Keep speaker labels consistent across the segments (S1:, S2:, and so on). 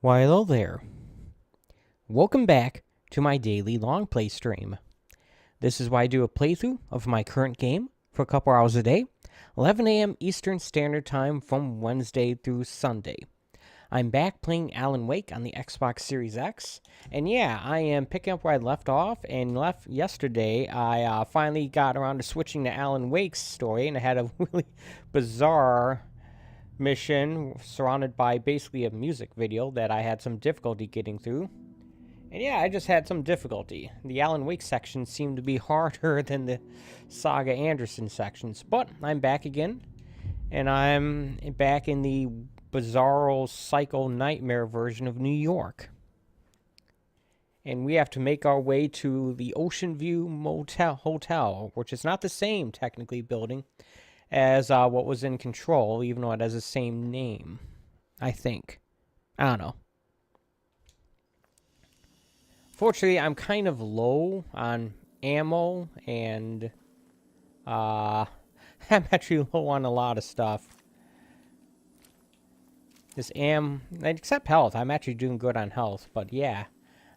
S1: Why, hello there. Welcome back to my daily long play stream. This is why I do a playthrough of my current game for a couple hours a day, 11 a.m. Eastern Standard Time from Wednesday through Sunday. I'm back playing Alan Wake on the Xbox Series X, and yeah, I am picking up where I left off, and left yesterday. I finally got around to switching to Alan Wake's story, and I had a really bizarre mission surrounded by basically a music video that I had some difficulty getting through. And yeah, I just had some difficulty. The Alan Wake section seemed to be harder than the Saga Anderson sections, but I'm back again, and I'm back in the bizarro psycho nightmare version of New York. And we have to make our way to the Ocean View Hotel, which is not the same technically building as what was in Control, even though it has the same name, I think. I don't know. Fortunately, I'm kind of low on ammo, and I'm actually low on a lot of stuff. Except health, I'm actually doing good on health, but yeah,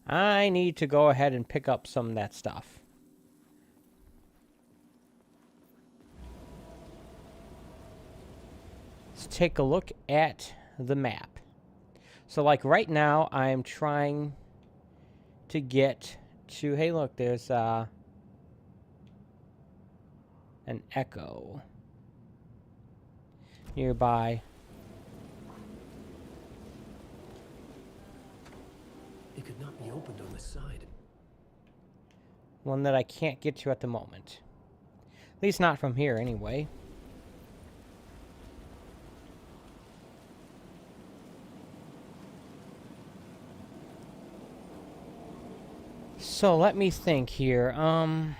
S1: I need to go ahead and pick up some of that stuff. Let's take a look at the map. So, like, right now, I'm trying to get to... Hey, look, there's an Echo nearby.
S2: It could not be opened on the side.
S1: One that I can't get to at the moment. At least not from here, anyway. So, let me think here. I'm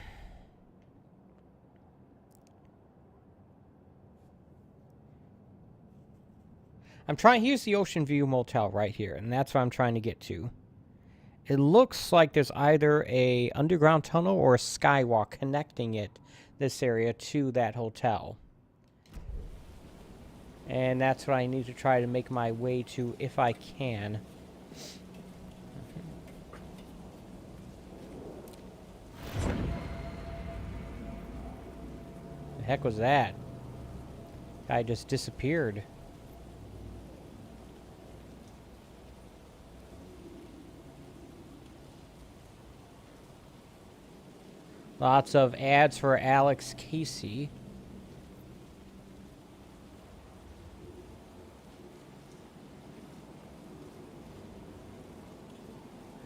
S1: trying... Here's the Ocean View Motel right here, and that's what I'm trying to get to. It looks like there's either a underground tunnel or a skywalk connecting this area to that hotel. And that's what I need to try to make my way to if I can. The heck was that? Guy just disappeared. Lots of ads for Alex Casey.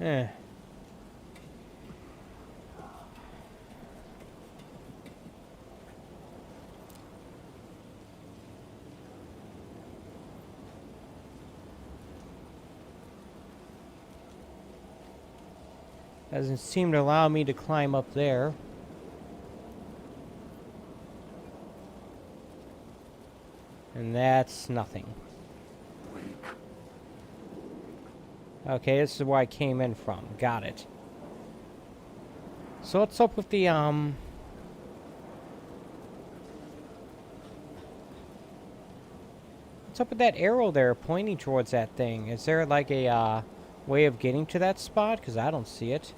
S1: Eh. Doesn't seem to allow me to climb up there. And that's nothing. Okay, this is where I came in from. Got it. So what's up with the, what's up with that arrow there pointing towards that thing? Is there, like, a, way of getting to that spot? Because I don't see it.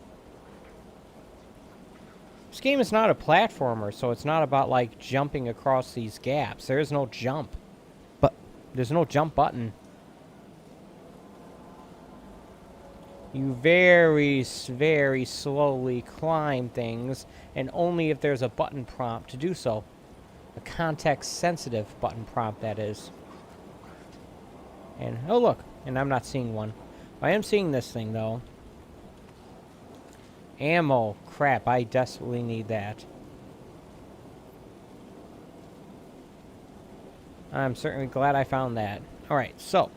S1: This game is not a platformer, so it's not about, like, jumping across these gaps. There is no jump. But there's no jump button. You very, very slowly climb things, and only if there's a button prompt to do so. A context-sensitive button prompt, that is. And, oh look, and I'm not seeing one. I am seeing this thing, though. Ammo. Crap, I desperately need that. I'm certainly glad I found that. Alright, so.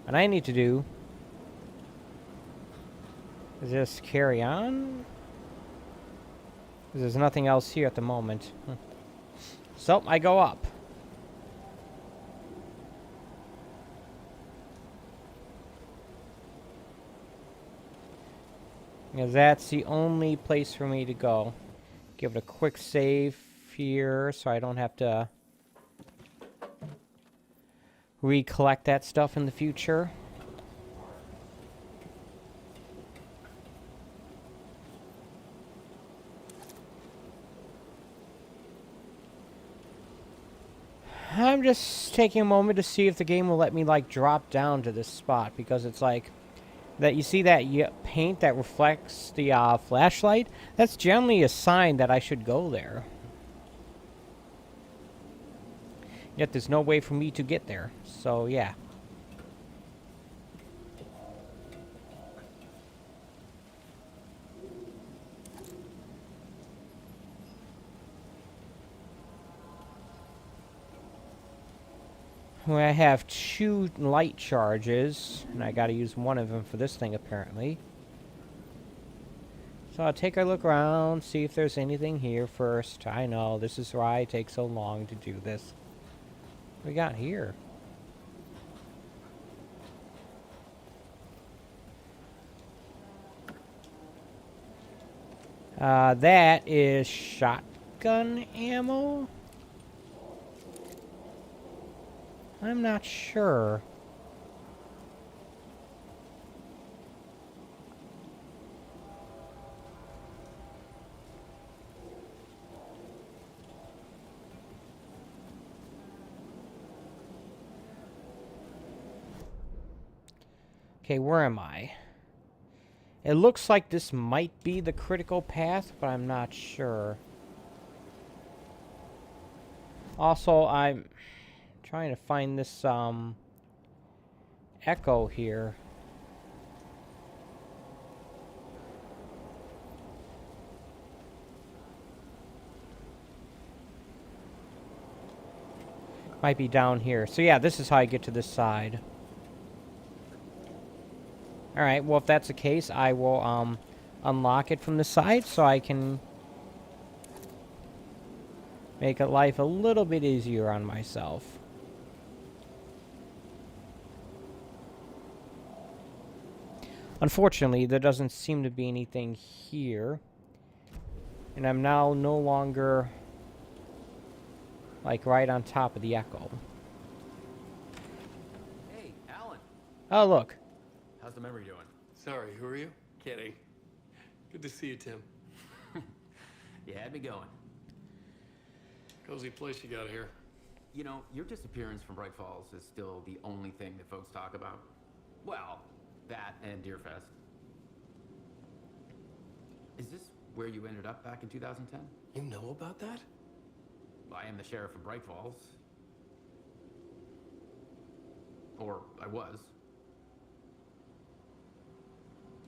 S1: What I need to do is just carry on. Because there's nothing else here at the moment. So, I go up. Because that's the only place for me to go. Give it a quick save here so I don't have to recollect that stuff in the future. just taking a moment to see if the game will let me, like, drop down to this spot, because it's like, that you see that paint that reflects the flashlight? That's generally a sign that I should go there. Yet there's no way for me to get there, so yeah. I have 2 light charges, and I gotta use one of them for this thing, apparently. So I'll take a look around, see if there's anything here first. I know, this is why I take so long to do this. What we got here? That is shotgun ammo? I'm not sure. Okay, where am I? It looks like this might be the critical path, but I'm not sure. Also, I'm trying to find this, echo here. Might be down here. So yeah, this is how I get to this side. Alright, well if that's the case, I will, unlock it from the side so I can make life a little bit easier on myself. Unfortunately, there doesn't seem to be anything here. And I'm now no longer, like, right on top of the echo.
S2: Hey, Alan.
S1: Oh, look.
S2: How's the memory doing? Sorry, who are you? Kidding. Good to see you, Tim.
S3: You had me going.
S2: Cozy place you got here.
S3: You know, your disappearance from Bright Falls is still the only thing that folks talk about. Well, that and Deerfest. Is this where you ended up back in 2010?
S2: You know about that?
S3: I am the sheriff of Bright Falls. Or I was.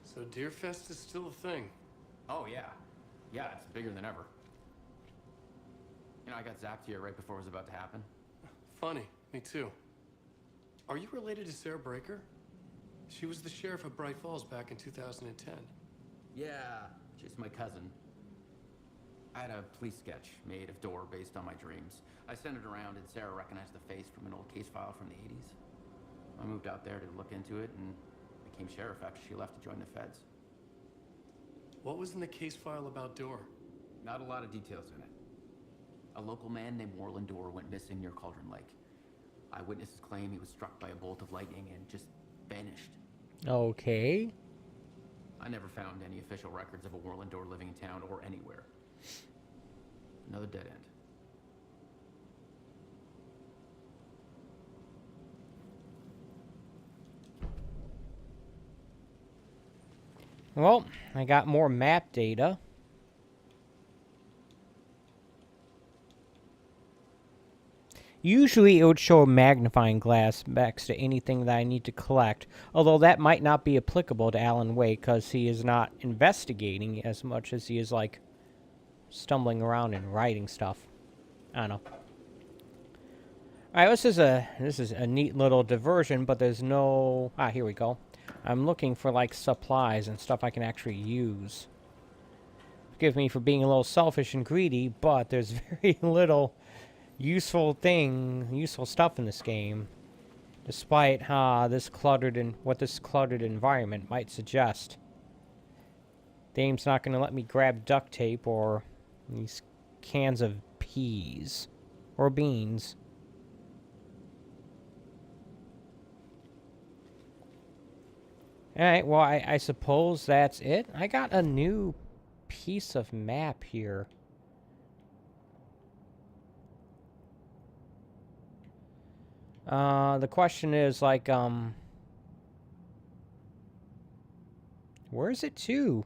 S2: So Deerfest is still a thing.
S3: Oh, yeah. Yeah, it's bigger than ever. You know, I got zapped here right before it was about to happen.
S2: Funny, me too. Are you related to Sarah Breaker? She was the sheriff of Bright Falls back in 2010.
S3: Yeah, she's my cousin. I had a police sketch made of Door based on my dreams. I sent it around and Sarah recognized the face from an old case file from the 80s. I moved out there to look into it and became sheriff after she left to join the feds.
S2: What was in the case file about Door?
S3: Not a lot of details in it. A local man named Warland Door went missing near Cauldron Lake. Eyewitnesses claim he was struck by a bolt of lightning and just vanished.
S1: Okay.
S3: I never found any official records of a Warland Door living in town or anywhere. Another dead end.
S1: Well, I got more map data. Usually it would show a magnifying glass next to anything that I need to collect, although that might not be applicable to Alan Wake because he is not investigating as much as he is, like, stumbling around and writing stuff. I don't know. Alright, this is a neat little diversion, but there's no... Ah, here we go. I'm looking for, like, supplies and stuff I can actually use. Forgive me for being a little selfish and greedy, but there's very little useful stuff in this game, despite what this cluttered environment might suggest. The game's not going to let me grab duct tape or these cans of peas or beans. Alright, well, I suppose that's it. I got a new piece of map here. The question is, like, where is it to?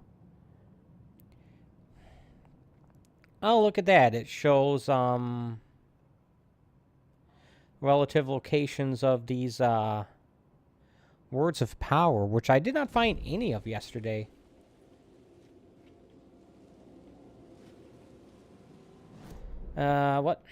S1: Oh, look at that. It shows, relative locations of these, words of power, which I did not find any of yesterday. What?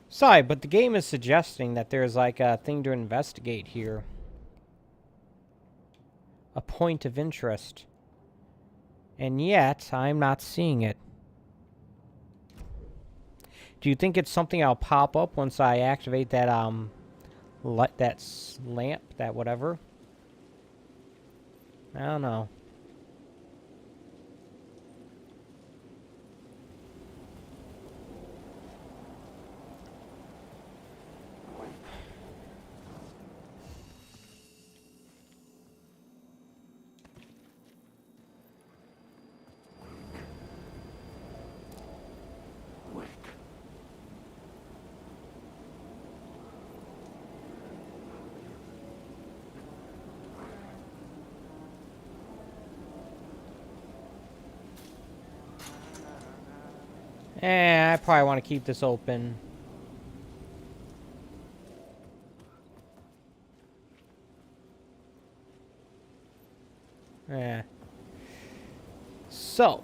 S1: Sorry, but the game is suggesting that there's like a thing to investigate here. A point of interest. And yet, I'm not seeing it. Do you think it's something I'll pop up once I activate that, that lamp, that whatever? I don't know. I probably want to keep this open. So.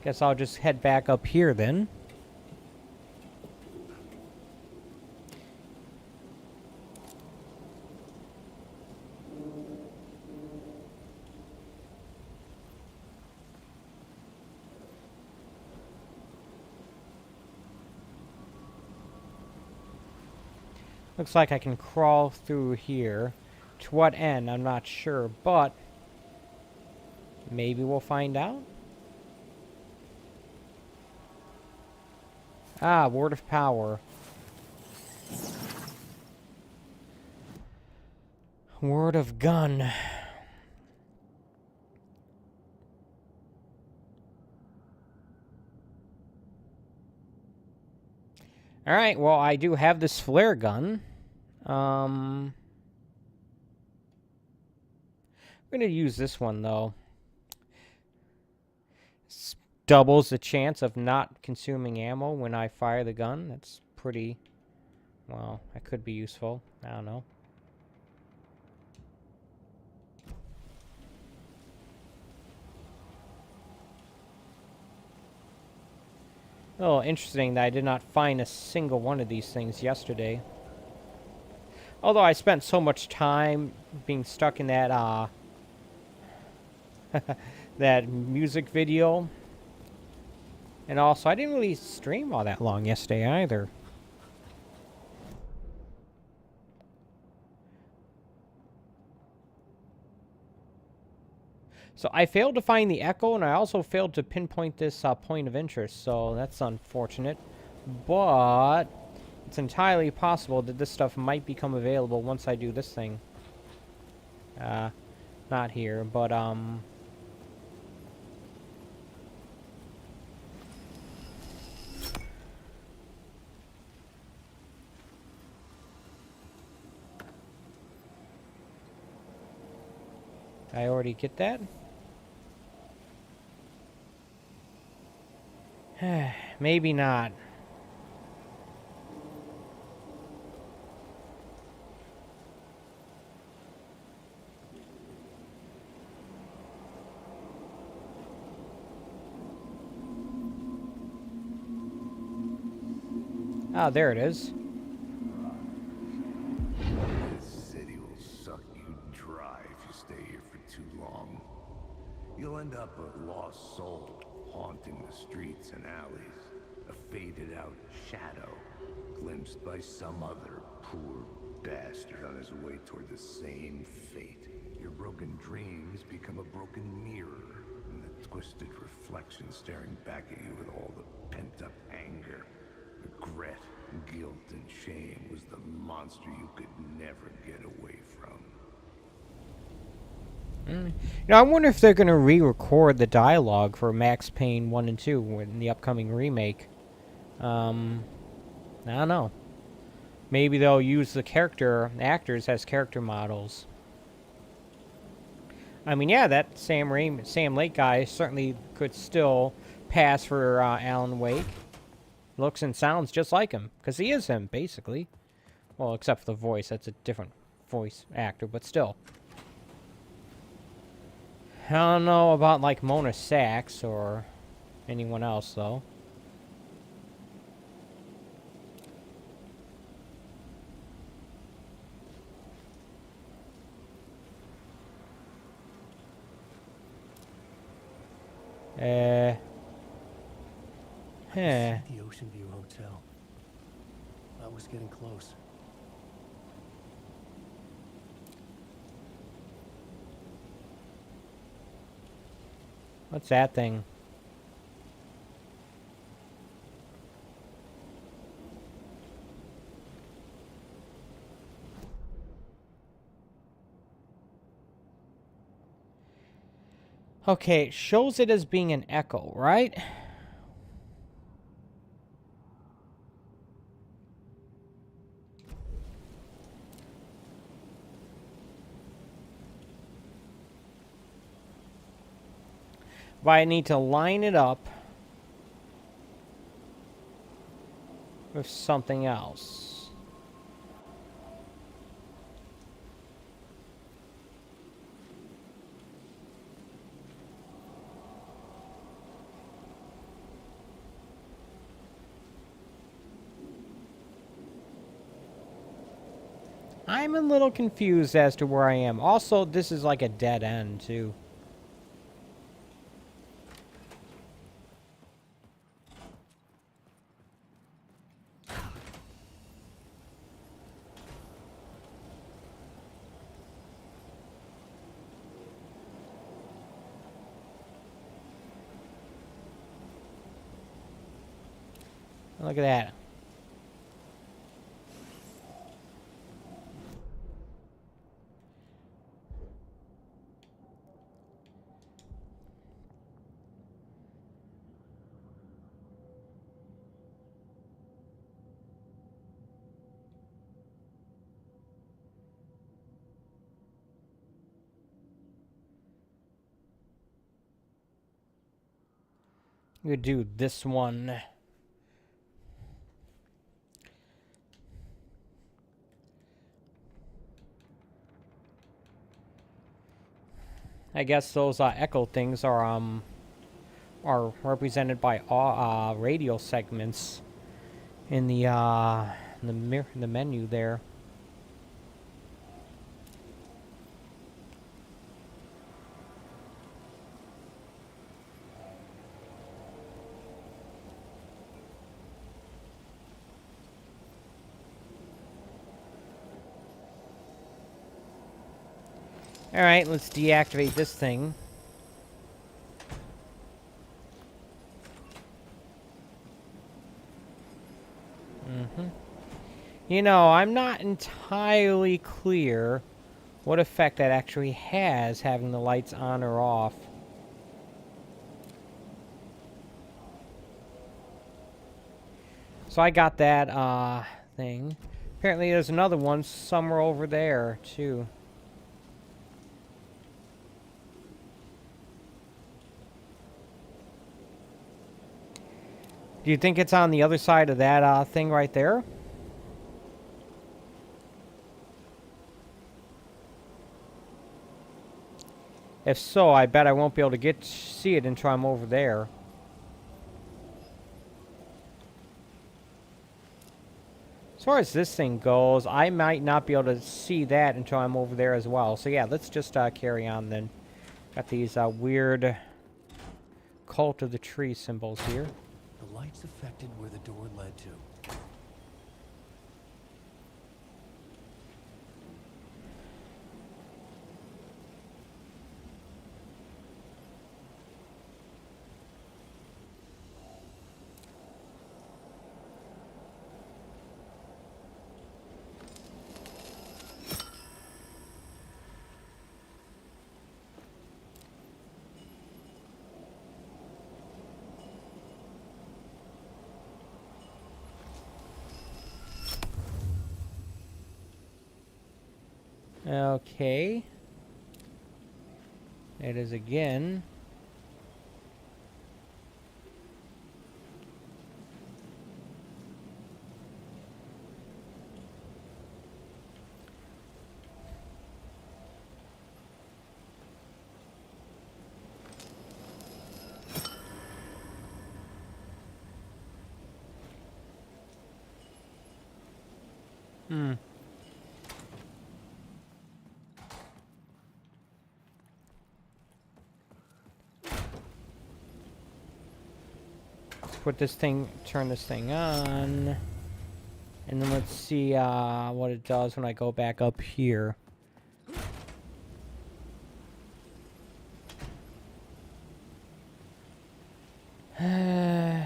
S1: Guess I'll just head back up here then. Looks like I can crawl through here. To what end, I'm not sure, but maybe we'll find out. Ah, word of power. Word of gun. Alright, well, I do have this flare gun. I'm gonna use this one, though. It doubles the chance of not consuming ammo when I fire the gun. That's pretty... well, that could be useful. I don't know. Oh, interesting that I did not find a single one of these things yesterday. Although I spent so much time being stuck in that, that music video. And also, I didn't really stream all that long yesterday either. So I failed to find the echo, and I also failed to pinpoint this point of interest, so that's unfortunate. But it's entirely possible that this stuff might become available once I do this thing. Not here, but, I already get that? Maybe not. Ah, there it is.
S4: This city will suck you dry if you stay here for too long. You'll end up a lost soul, haunting the streets and alleys. A faded out shadow, glimpsed by some other poor bastard on his way toward the same fate. Your broken dreams become a broken mirror, and the twisted reflection staring back at you with all the pent-up anger, regret, guilt, and shame was the monster you could never get away from.
S1: You know, I wonder if they're going to re-record the dialogue for Max Payne 1 and 2 in the upcoming remake. I don't know. Maybe they'll use the actors as character models. I mean, yeah, that Sam Lake guy certainly could still pass for Alan Wake. Looks and sounds just like him, because he is him, basically. Well, except for the voice. That's a different voice actor, but still. I don't know about, like, Mona Sachs or anyone else, though.
S2: The Ocean View Hotel. I was getting close.
S1: What's that thing? Okay, it shows it as being an echo, right? But I need to line it up with something else. I'm a little confused as to where I am. Also, this is like a dead end, too. Look at that. I'm gonna do this one. I guess those echo things are represented by radio segments in the menu there. Alright, let's deactivate this thing. You know, I'm not entirely clear what effect that actually has, having the lights on or off. So I got that thing. Apparently there's another one somewhere over there, too. Do you think it's on the other side of that thing right there? If so, I bet I won't be able to see it until I'm over there. As far as this thing goes, I might not be able to see that until I'm over there as well. So yeah, let's just carry on then. Got these weird Cult of the Tree symbols here.
S2: The lights affected where the door led to.
S1: Okay. It is again. Hmm. Let's put this thing, turn this thing on. And then let's see what it does when I go back up here. Huh.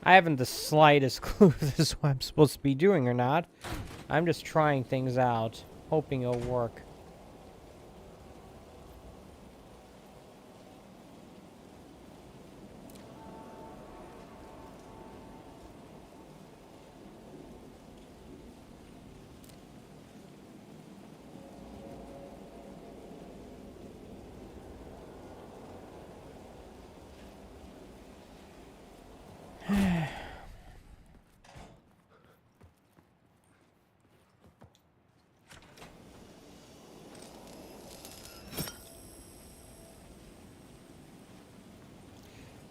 S1: I haven't the slightest clue if this is what I'm supposed to be doing or not. I'm just trying things out, hoping it'll work.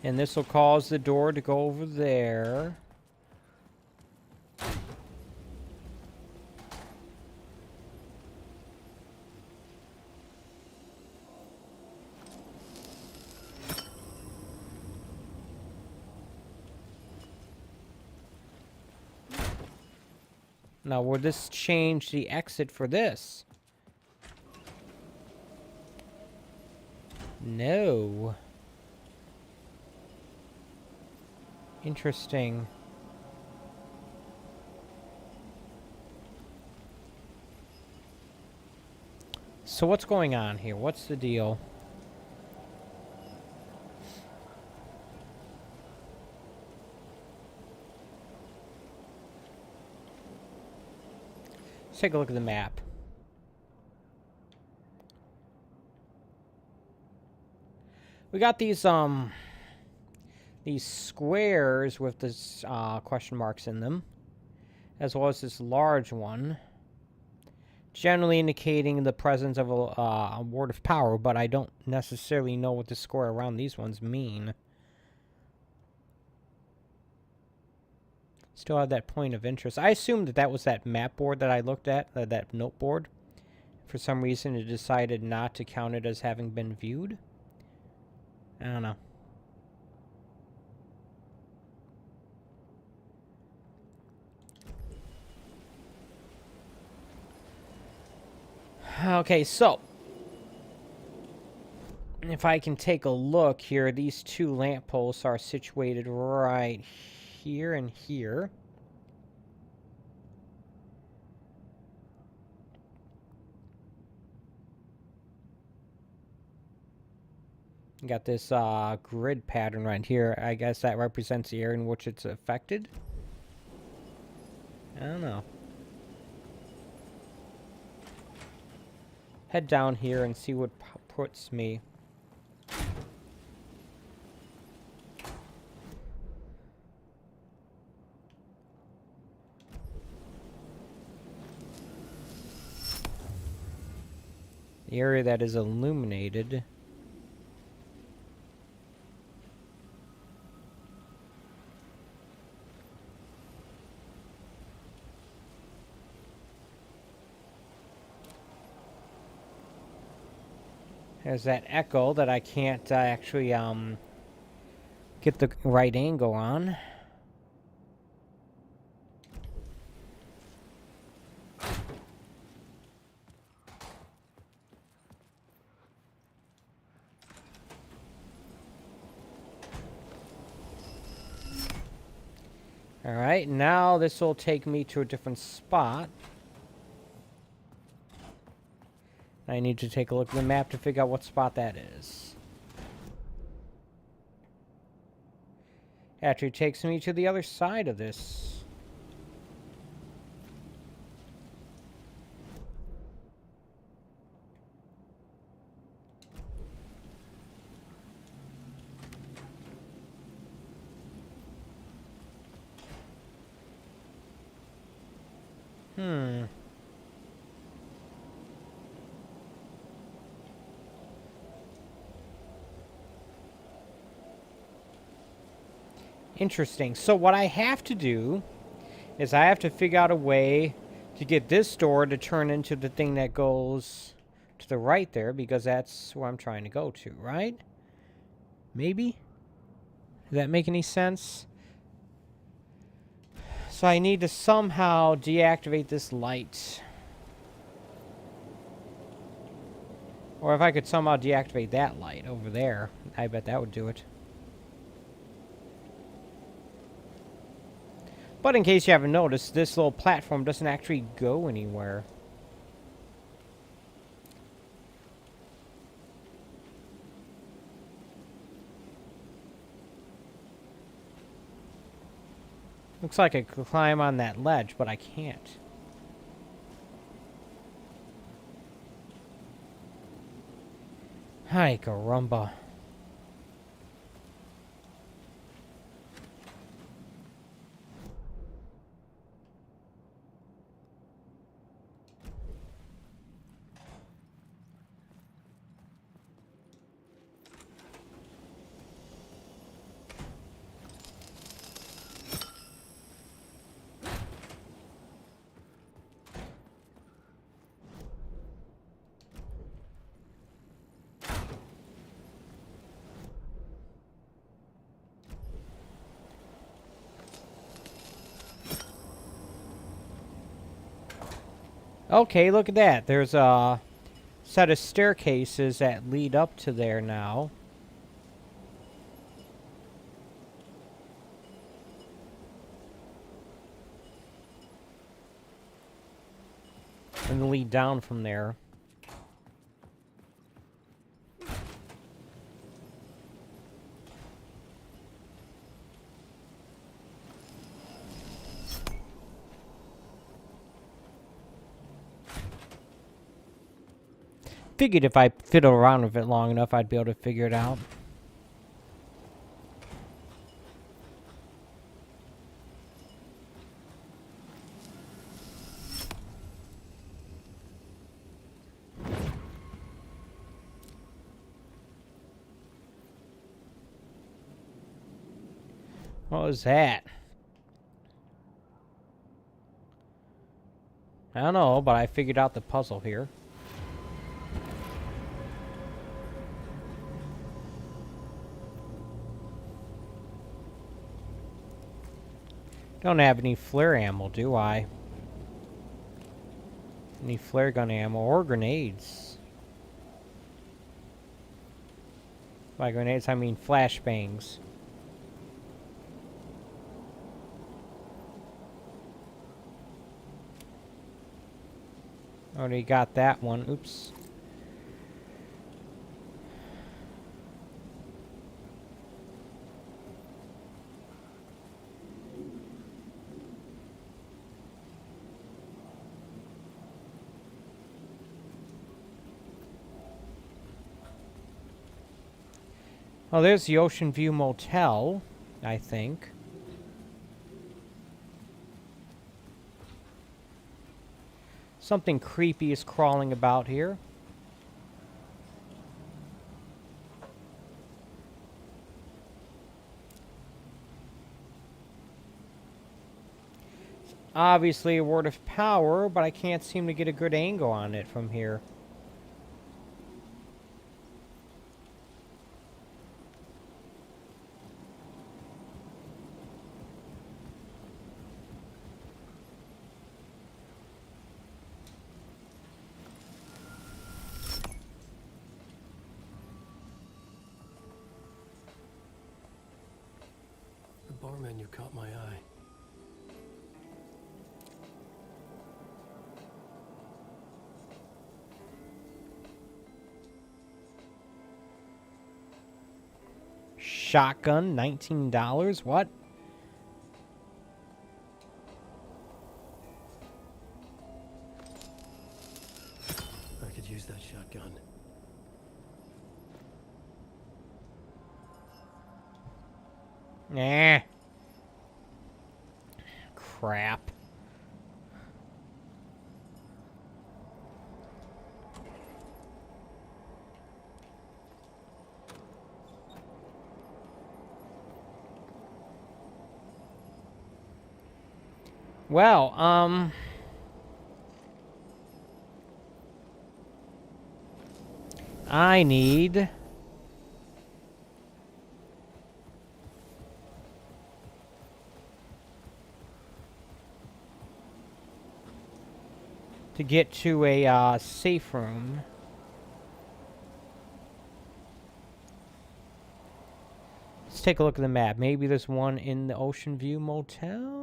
S1: And this will cause the door to go over there. Now, will this change the exit for this? No. Interesting. So what's going on here? What's the deal? Let's take a look at the map. We got these squares with this question marks in them, as well as this large one, generally indicating the presence of a word of power, but I don't necessarily know what the square around these ones mean. Still have that point of interest. I assumed that that was that map board that I looked at, that note board. For some reason, it decided not to count it as having been viewed. I don't know. Okay, so if I can take a look here, these two lampposts are situated right here and here. You got this grid pattern right here. I guess that represents the area in which it's affected. I don't know. Head down here and see what puts me. The area that is illuminated. There's that echo that I can't actually get the right angle on. Alright, now this will take me to a different spot. I need to take a look at the map to figure out what spot that is. Actually takes me to the other side of this. Interesting. So what I have to do is I have to figure out a way to get this door to turn into the thing that goes to the right there, because that's where I'm trying to go to, right? Maybe? Does that make any sense? So I need to somehow deactivate this light. Or if I could somehow deactivate that light over there, I bet that would do it. But in case you haven't noticed, this little platform doesn't actually go anywhere. Looks like I could climb on that ledge, but I can't. Hi, caramba. Okay, look at that. There's a set of staircases that lead up to there now. And lead down from there. Figured if I fiddle around with it long enough, I'd be able to figure it out. What was that? I don't know, but I figured out the puzzle here. Don't have any flare ammo, do I? Any flare gun ammo or grenades? By grenades, I mean flashbangs. Already got that one. Oops. Oh, there's the Ocean View Motel, I think. Something creepy is crawling about here. It's obviously a word of power, but I can't seem to get a good angle on it from here.
S2: The bar menu caught my eye.
S1: shotgun, $19. What?
S2: I could use that shotgun.
S1: Nah. Crap. Well, I need to get to a safe room. Let's take a look at the map. Maybe there's one in the Ocean View Motel?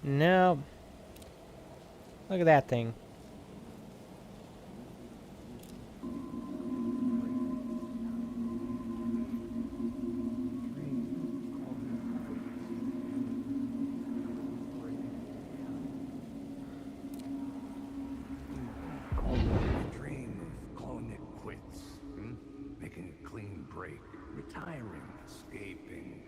S1: No. Look at that thing.
S4: Dream of calling it quits, making a clean break, retiring, escaping,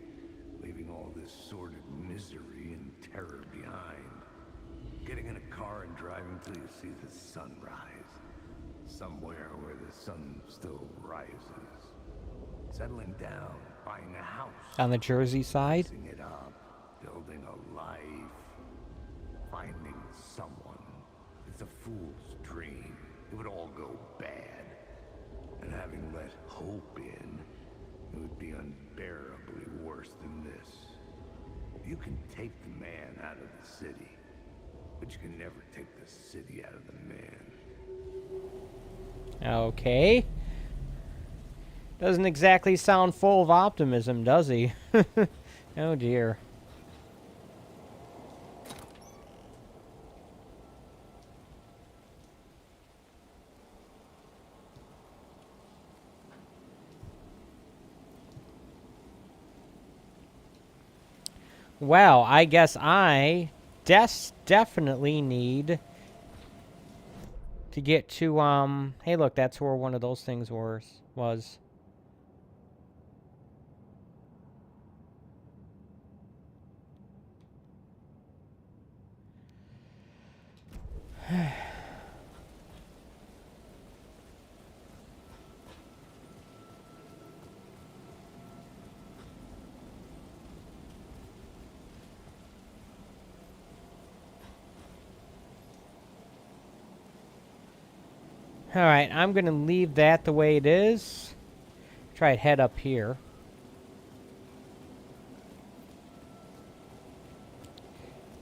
S4: leaving all this sordid misery and terror behind. Getting in a car and driving till you see the sun rise. Somewhere where the sun still rises. Settling down, buying a house.
S1: On the Jersey side?
S4: Fixing it up, building a life. Finding someone. It's a fool's dream. It would all go bad. And having let hope in, it would be unbearably worse than this. You can take the man out of the city, but you can never take the city out of the man.
S1: Okay. Doesn't exactly sound full of optimism, does he? Oh dear. Well, I guess I definitely need to get to, hey look, that's where one of those things was. Alright, I'm going to leave that the way it is. Try to head up here.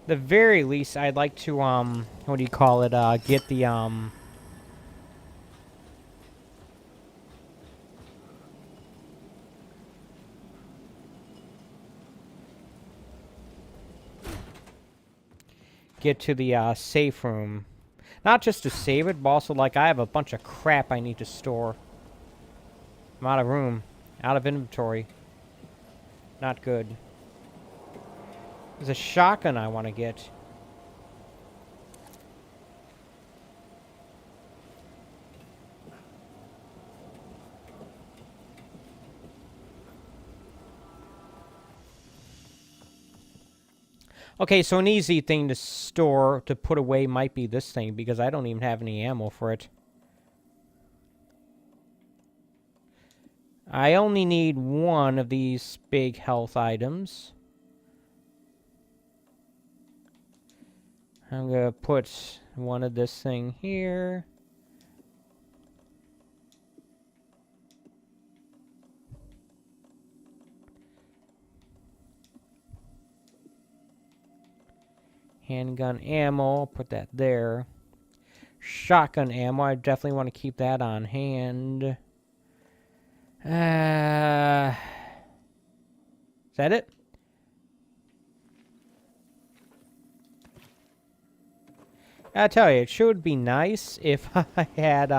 S1: The very least, I'd like to, what do you call it, get the, get to the, safe room. Not just to save it, but also, like, I have a bunch of crap I need to store. I'm out of room. Out of inventory. Not good. There's a shotgun I want to get. Okay, so an easy thing to store, to put away, might be this thing, because I don't even have any ammo for it. I only need one of these big health items. I'm going to put one of this thing here. Handgun ammo, I'll put that there. Shotgun ammo, I definitely want to keep that on hand. Is that it? I tell you, it sure would be nice if I had,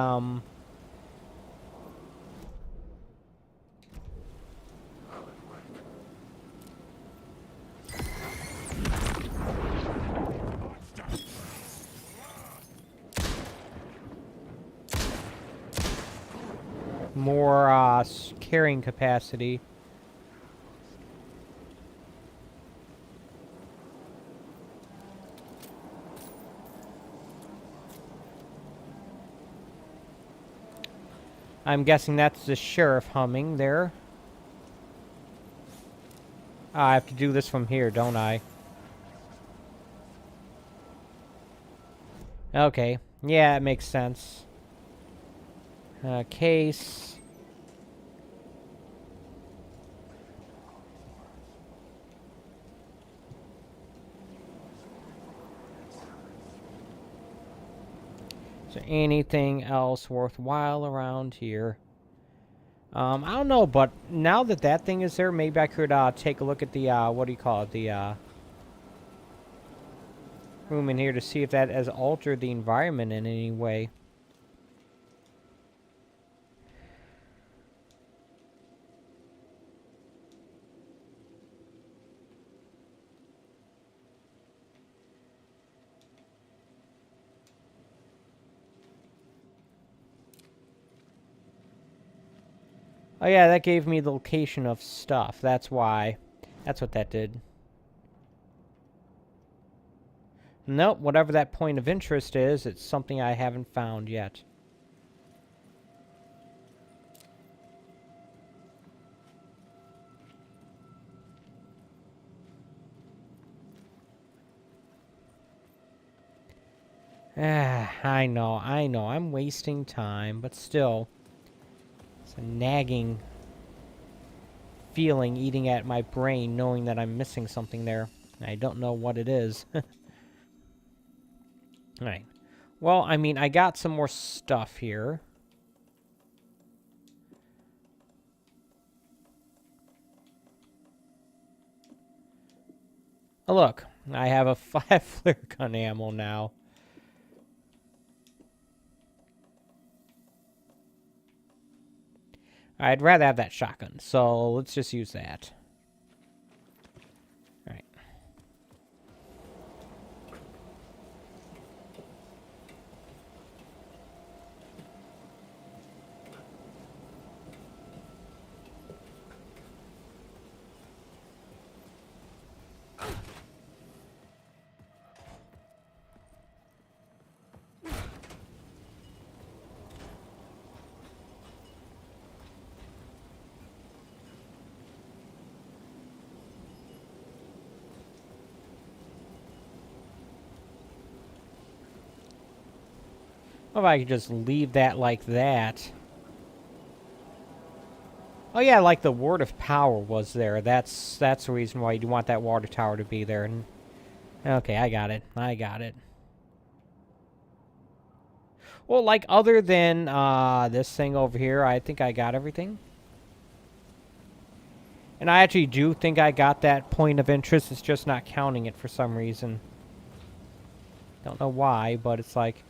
S1: more, carrying capacity. I'm guessing that's the sheriff humming there. I have to do this from here, don't I? Okay. Yeah, it makes sense. Case. Is there anything else worthwhile around here? I don't know, but now that that thing is there, maybe I could take a look at the, what do you call it? The room in here to see if that has altered the environment in any way. Oh yeah, that gave me the location of stuff. That's why. That's what that did. Nope, whatever that point of interest is, it's something I haven't found yet. I know, I'm wasting time, but still. It's a nagging feeling eating at my brain, knowing that I'm missing something there. I don't know what it is. Alright. Well, I mean, I got some more stuff here. Oh, look. I have a 5 flare gun ammo now. I'd rather have that shotgun, so let's just use that. Alright. What if I could just leave that like that? Oh yeah, like the Word of Power was there. That's the reason why you want that water tower to be there. And okay, I got it. Well, like other than this thing over here, I think I got everything. And I actually do think I got that point of interest. It's just not counting it for some reason. Don't know why, but it's like...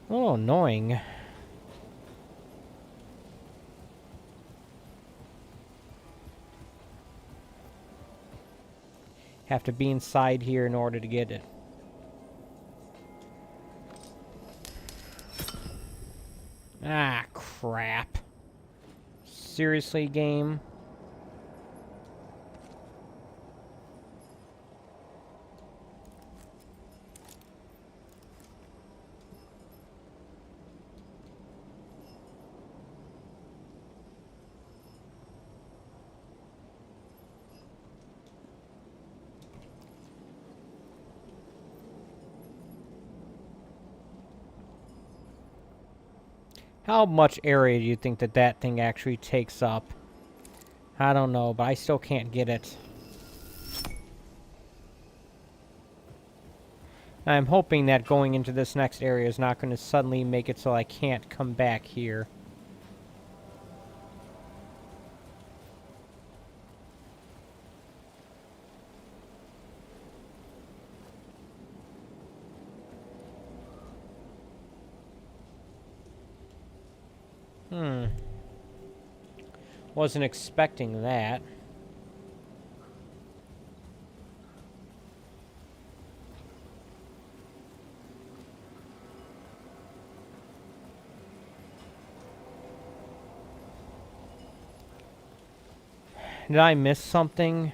S1: oh, annoying. Have to be inside here in order to get it. Ah, crap. Seriously, game? How much area do you think that that thing actually takes up? I don't know, but I still can't get it. I'm hoping that going into this next area is not going to suddenly make it so I can't come back here. Wasn't expecting that. Did I miss something?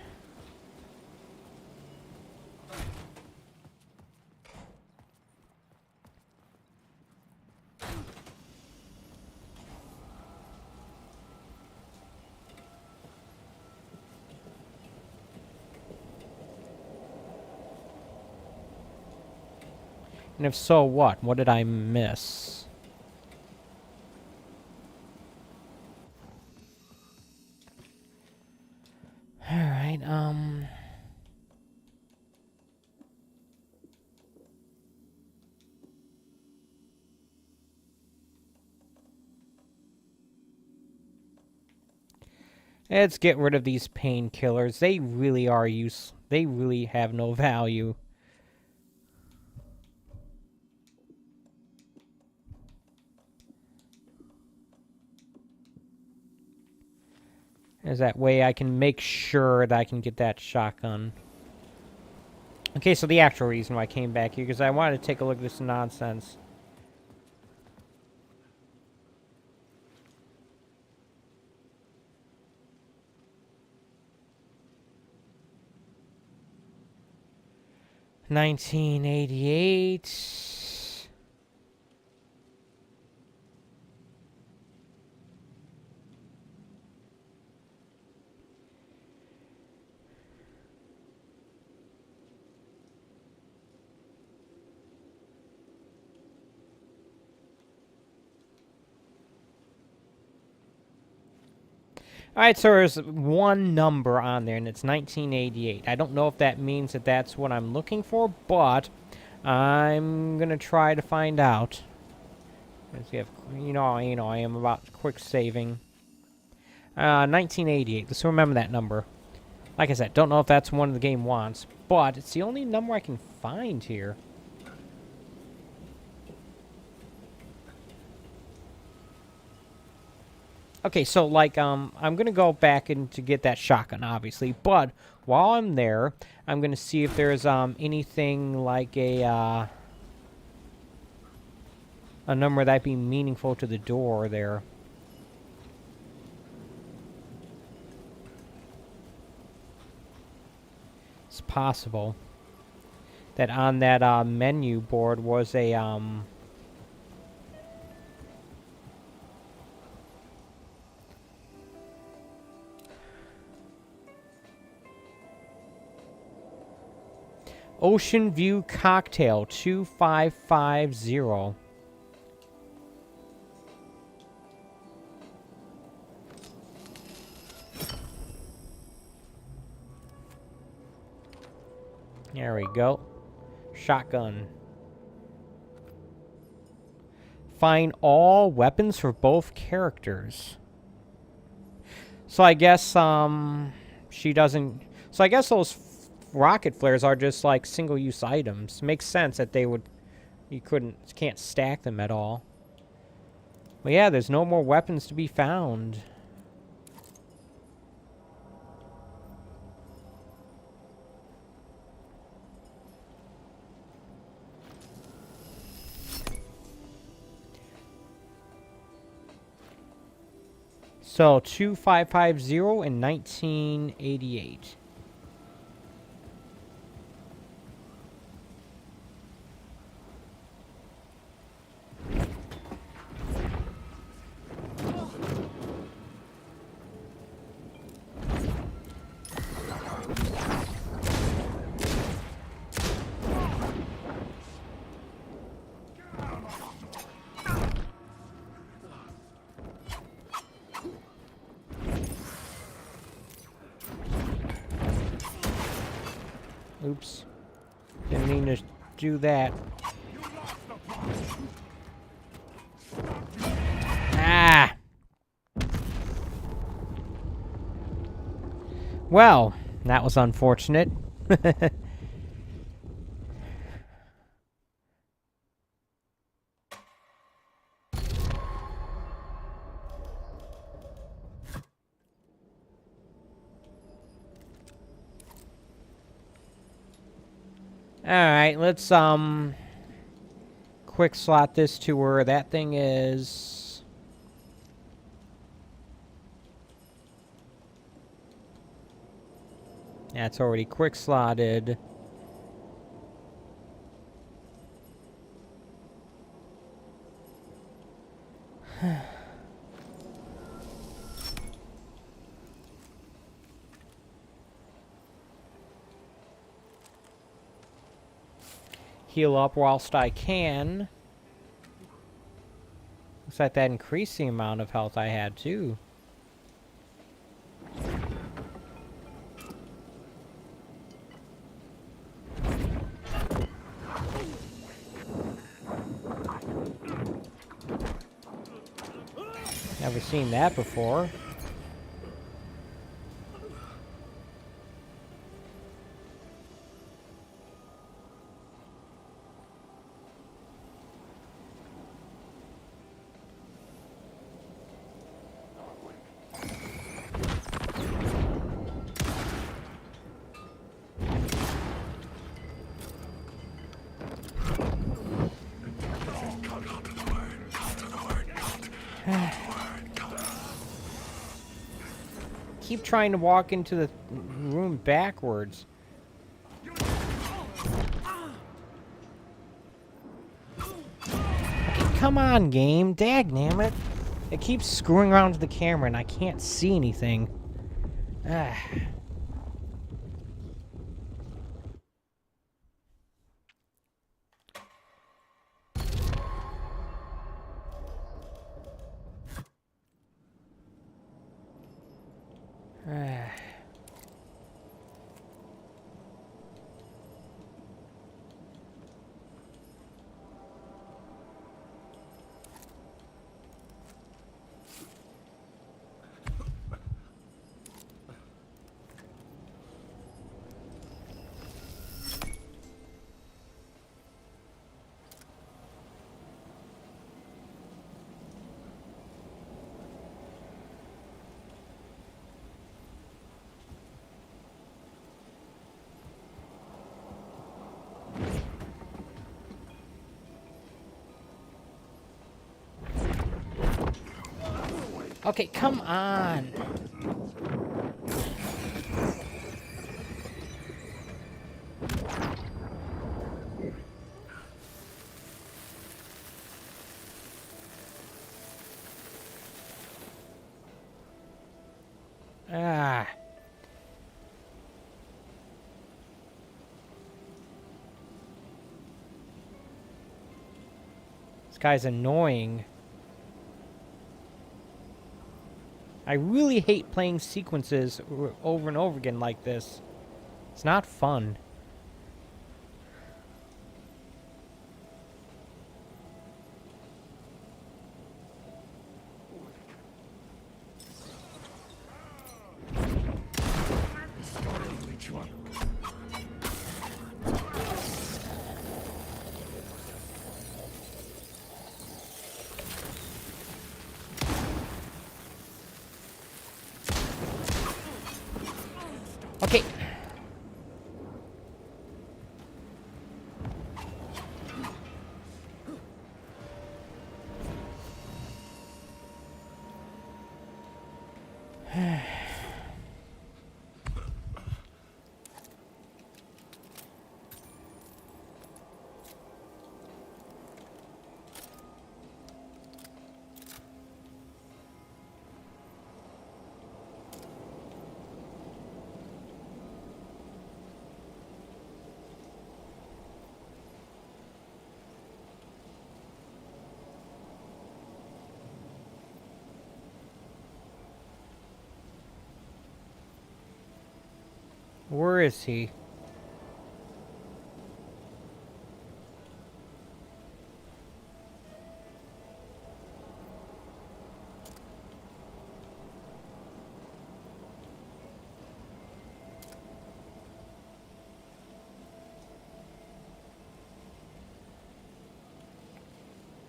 S1: And if so, what? What did I miss? Alright, let's get rid of these painkillers. They really are they really have no value. As that way I can make sure that I can get that shotgun. Okay, so the actual reason why I came back here, because I wanted to take a look at this nonsense. $1988. Alright, so there's one number on there, and it's 1988. I don't know if that means that that's what I'm looking for, but I'm going to try to find out. You know, I am about quick saving. 1988. Let's remember that number. Like I said, don't know if that's one the game wants, but it's the only number I can find here. Okay, so, like, I'm going to go back in to get that shotgun, obviously. But while I'm there, I'm going to see if there's anything like a number that'd be meaningful to the door there. It's possible that on that menu board was a Ocean View Cocktail 2550. There we go. Shotgun. Find all weapons for both characters. So I guess she doesn't. So I guess those rocket flares are just like single-use items. Makes sense that they would. You can't stack them at all. But yeah, there's no more weapons to be found. So 2550 and 1988. Oops. Didn't mean to do that. Ah! Well, that was unfortunate. Alright, let's, quick slot this to where that thing is. Yeah, it's already quick slotted. Heal up whilst I can. Looks like that increased the amount of health I had, too. Never seen that before. Keep trying to walk into the room backwards. Okay, come on, game. Dagnammit. It keeps screwing around to the camera and I can't see anything. Ah. Ah. Okay, come on. Ah. This guy's annoying. I really hate playing sequences over and over again like this. It's not fun. Okay. Where is he?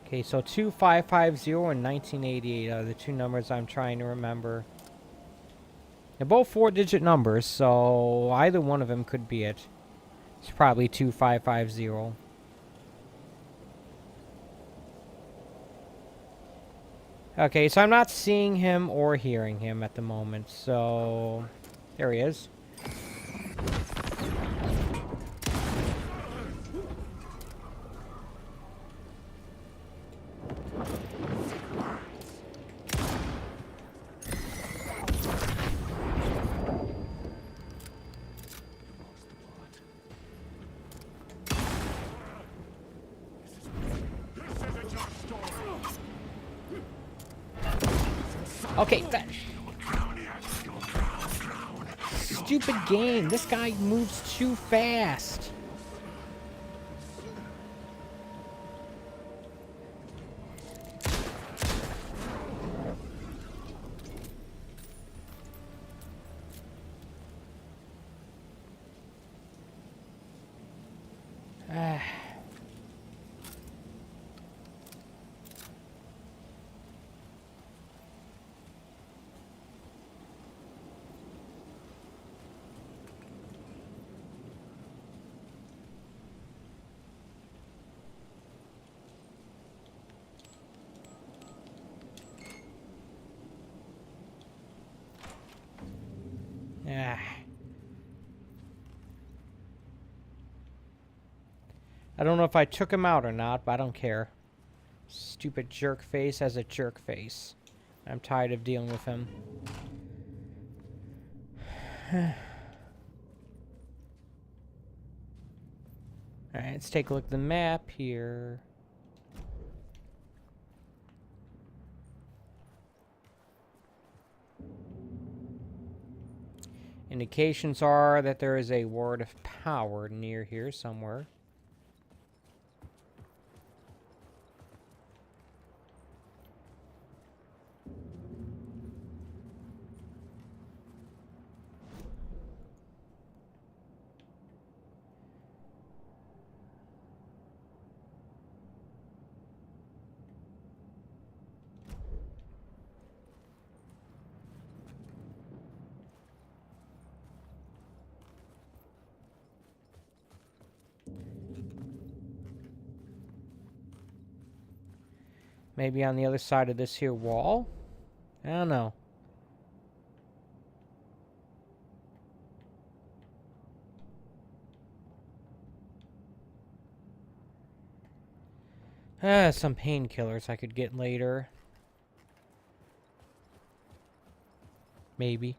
S1: Okay, so 2550 and 1988 are the two numbers I'm trying to remember. They're both 4-digit numbers, so either one of them could be it. It's probably 2550. Okay, so I'm not seeing him or hearing him at the moment, so... There he is. Okay, that... Stupid game. This guy moves too fast. I don't know if I took him out or not, but I don't care. Stupid jerk face has a jerk face. I'm tired of dealing with him. Alright, let's take a look at the map here. Indications are that there is a ward of power near here somewhere. Maybe on the other side of this here wall? I don't know. Some painkillers I could get later. Maybe.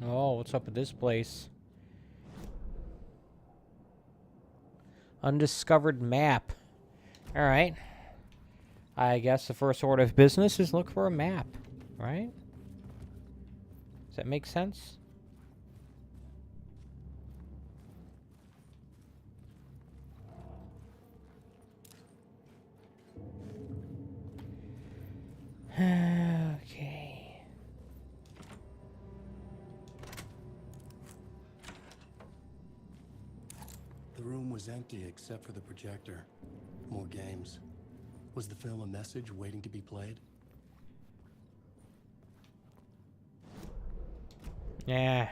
S1: Oh, what's up with this place? Undiscovered map. Alright. I guess the first order of business is look for a map, right? Does that make sense? Okay.
S2: The room was empty except for the projector. More games. Was the film a message waiting to be played?
S1: Yeah.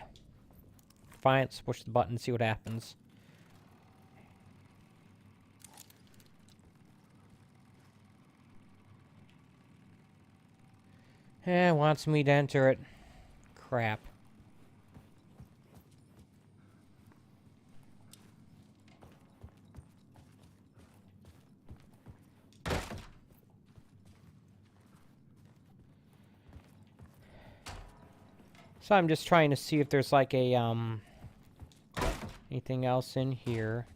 S1: Fine, let's push the button, see what happens. Yeah, wants me to enter it. Crap. So I'm just trying to see if there's like a, anything else in here.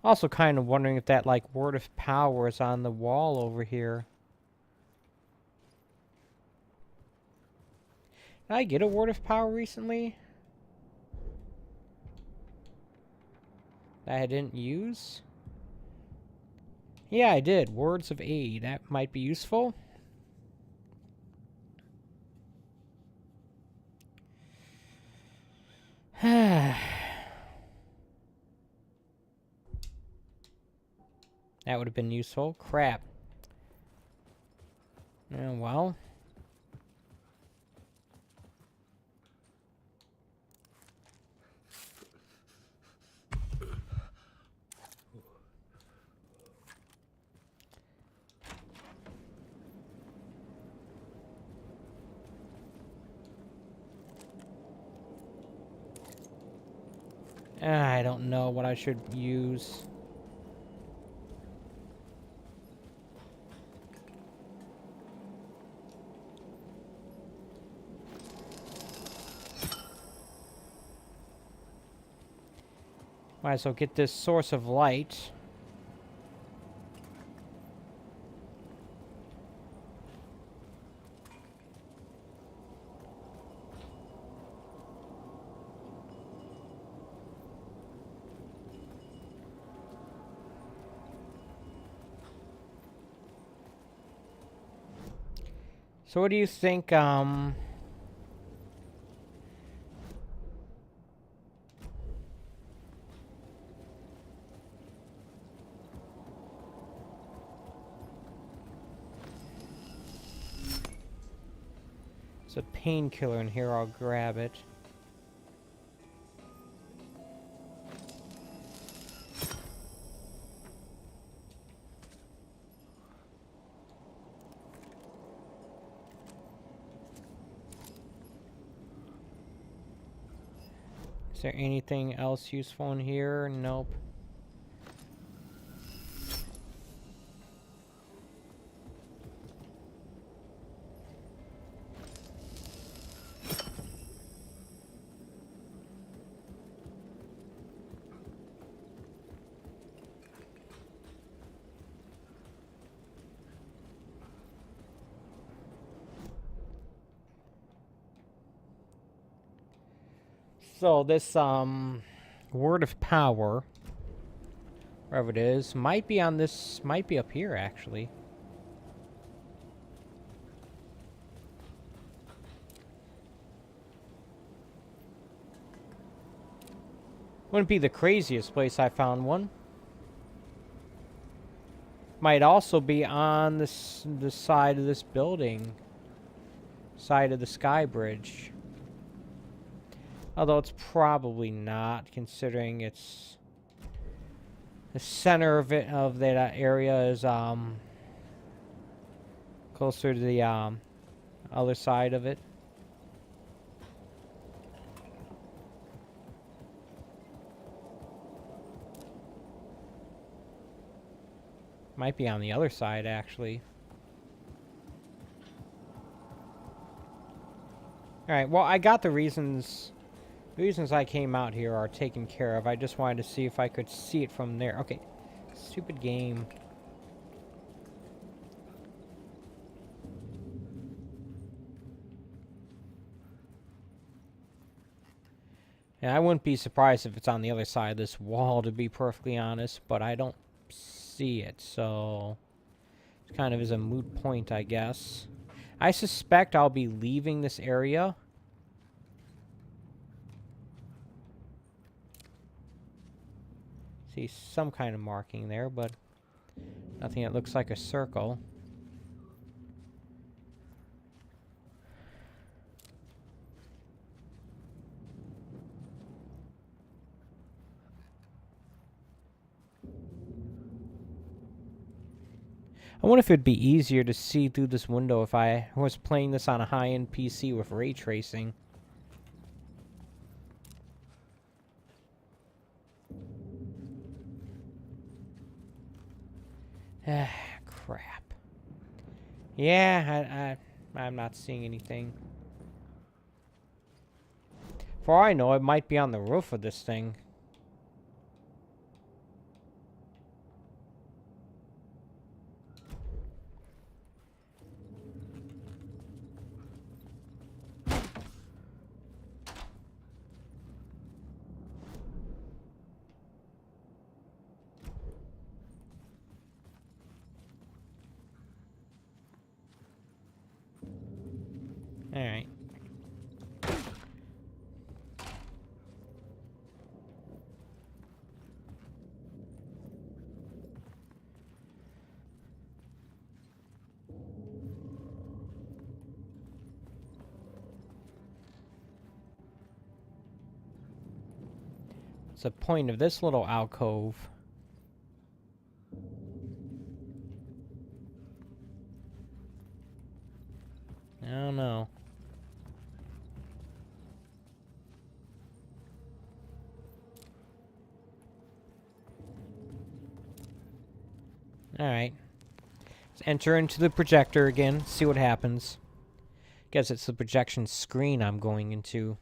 S1: Also kind of wondering if that, like, word of power is on the wall over here. Did I get a word of power recently that I didn't use? Yeah, I did. Words of aid. That might be useful. That would have been useful. Crap. Well. I don't know what I should use. Might as well get this source of light. So what do you think, there's a painkiller in here, I'll grab it. Is there anything else useful in here? Nope. So this word of power, wherever it is, might be on this, might be up here actually. Wouldn't be the craziest place I found one. Might also be on this the side of this building, side of the sky bridge. Although it's probably not, considering it's the center of it, of that area is closer to the other side of it. Might be on the other side actually. Alright, well, I got the reasons. The reasons I came out here are taken care of. I just wanted to see if I could see it from there. Okay. Stupid game. And I wouldn't be surprised if it's on the other side of this wall, to be perfectly honest, but I don't see it, so it kind of is a moot point, I guess. I suspect I'll be leaving this area. See some kind of marking there, but nothing that looks like a circle. I wonder if it'd be easier to see through this window if I was playing this on a high-end PC with ray tracing. Ah, crap. Yeah, I'm not seeing anything. For all I know, it might be on the roof of this thing. What's the point of this little alcove? I don't know. Alright. Let's enter into the projector again, see what happens. Guess it's the projection screen I'm going into.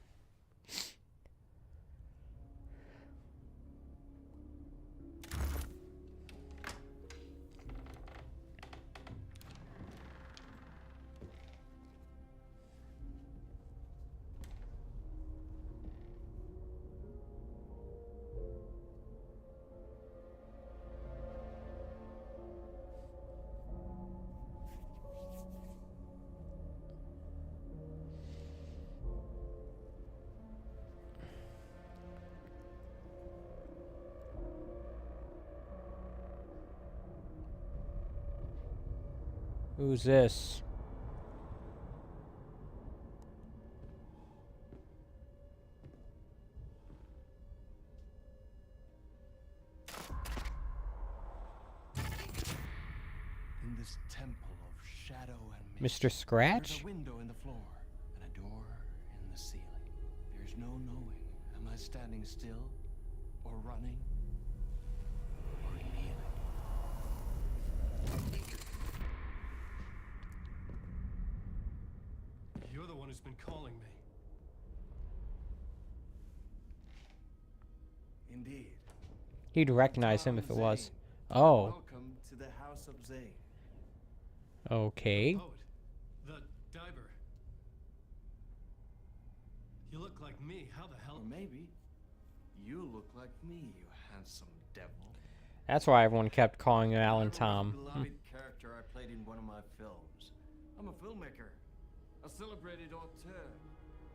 S1: Who's this?
S5: In this temple of shadow and
S1: Mr.
S5: there's
S1: Scratch?
S5: a window in the floor and a door in the ceiling. There's no knowing. Am I standing still, or running, or kneeling?
S2: You're the one who's been calling me.
S5: Indeed.
S1: He'd recognize him
S5: Tom
S1: if it was.
S5: Zane.
S1: Oh,
S5: Welcome to the House of Zane.
S1: okay.
S2: Poet. The diver. You look like me. How the hell?
S5: Or maybe you look like me, you handsome devil.
S1: That's why everyone kept calling him Alan
S5: I was
S1: Tom.
S5: the beloved character I played in one of my films. I'm a filmmaker, a celebrated auteur.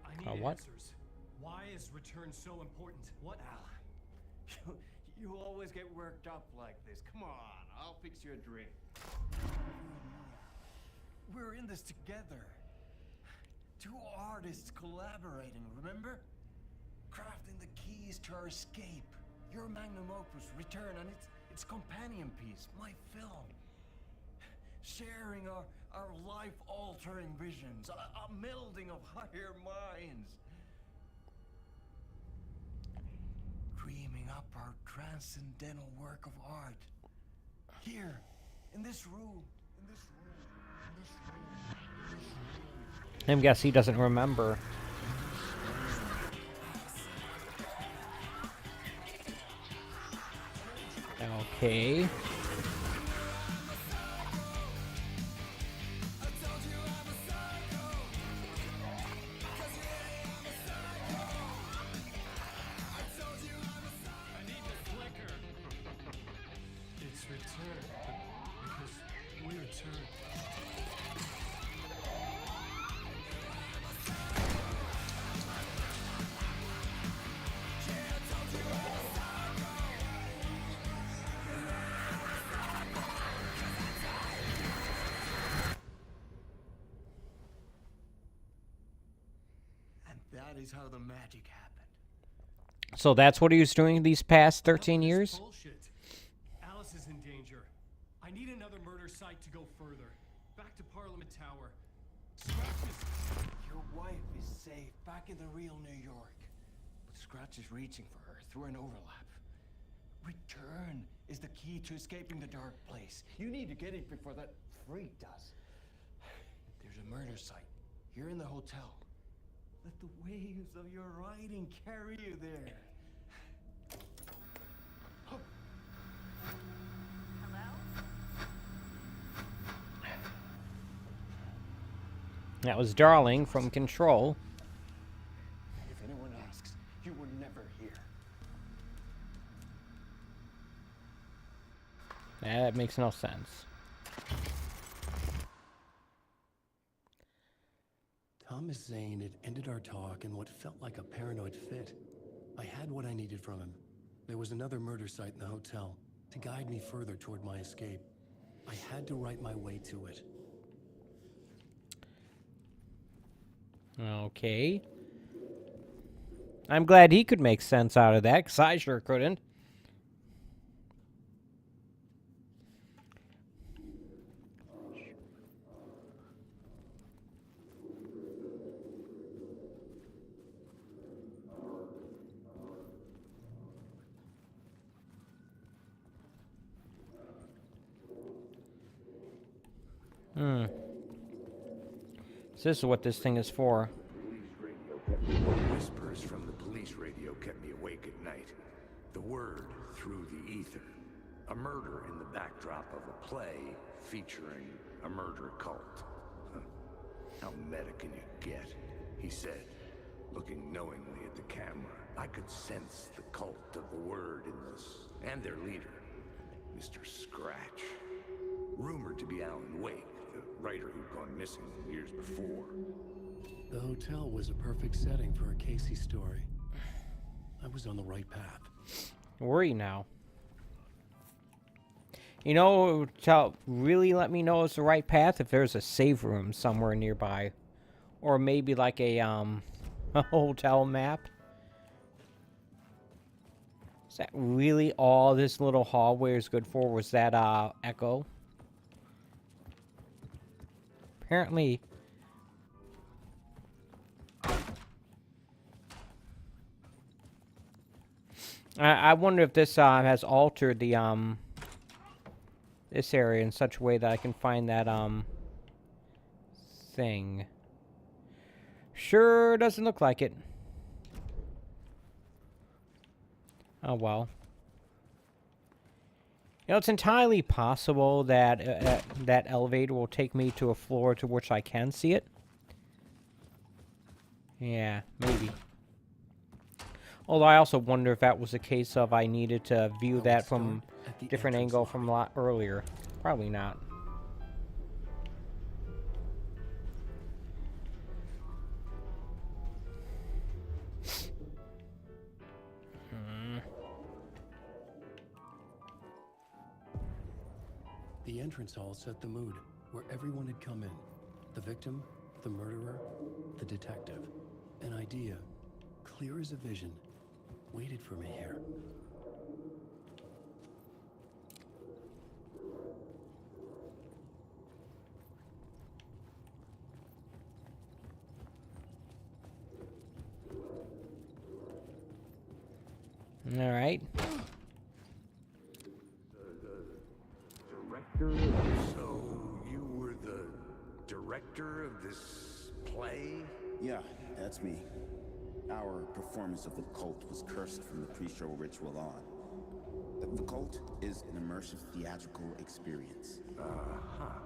S2: I need
S1: what?
S2: answers. Why is return so important? What?
S5: Al, you always get worked up like this. Come on, I'll fix you a drink. We're in this together. Two artists collaborating, remember? Crafting the keys to our escape. Your magnum opus, Return, and its companion piece, my film. Sharing our life-altering visions, a melding of higher minds. Dreaming up our transcendental work of art. Here, in this room, in this room, in this room, in this room.
S1: I guess he doesn't remember. Okay.
S2: It's return. Because we return.
S5: And that is how the magic happened.
S1: So that's what he was doing these past 13
S2: Enough of this
S1: years?
S2: Bullshit. Alice is in danger. I need another murder site to go further. Back to Parliament Tower. Scratch is...
S5: Your wife is safe back in the real New York. But Scratch is reaching for her through an overlap. Return is the key to escaping the dark place. You need to get it before that freak does. There's a murder site here in the hotel. Let the waves of your writing carry you there.
S1: That was Darling from Control.
S5: If anyone asks, you were never here.
S1: That makes no sense.
S6: Thomas Zane had ended our talk in what felt like a paranoid fit. I had what I needed from him. There was another murder site in the hotel to guide me further toward my escape. I had to write my way to it.
S1: Okay. I'm glad he could make sense out of that, because I sure couldn't. So this is what this thing is for.
S4: Whispers from the police radio kept me awake at night. The word through the ether. A murder in the backdrop of a play featuring a murder cult. Huh. How meta can you get? He said, looking knowingly at the camera. I could sense the cult of the word in this, and their leader, Mr. Scratch. Rumored to be Alan Wake, the writer who'd gone missing years before.
S6: The hotel was a perfect setting for a Casey story. I was on the right path.
S1: Worry now. You know, really let me know it's the right path if there's a save room somewhere nearby. Or maybe like a hotel map. Is that really all this little hallway is good for? Was that, Echo? Apparently. I wonder if this, has altered the, this area in such a way that I can find that, thing. Sure doesn't look like it. Oh, well. You know, it's entirely possible that that elevator will take me to a floor to which I can see it. Yeah, maybe. Although I also wonder if that was a case of I needed to view that from a different angle from a lot earlier. Probably not.
S6: The entrance hall set the mood, where everyone had come in. The victim, the murderer, the detective. An idea, clear as a vision, waited for me here.
S1: All right.
S4: So, you were the director of this play?
S7: Yeah, that's me. Our performance of the cult was cursed from the pre-show ritual on. The cult is an immersive theatrical experience.
S4: Uh-huh.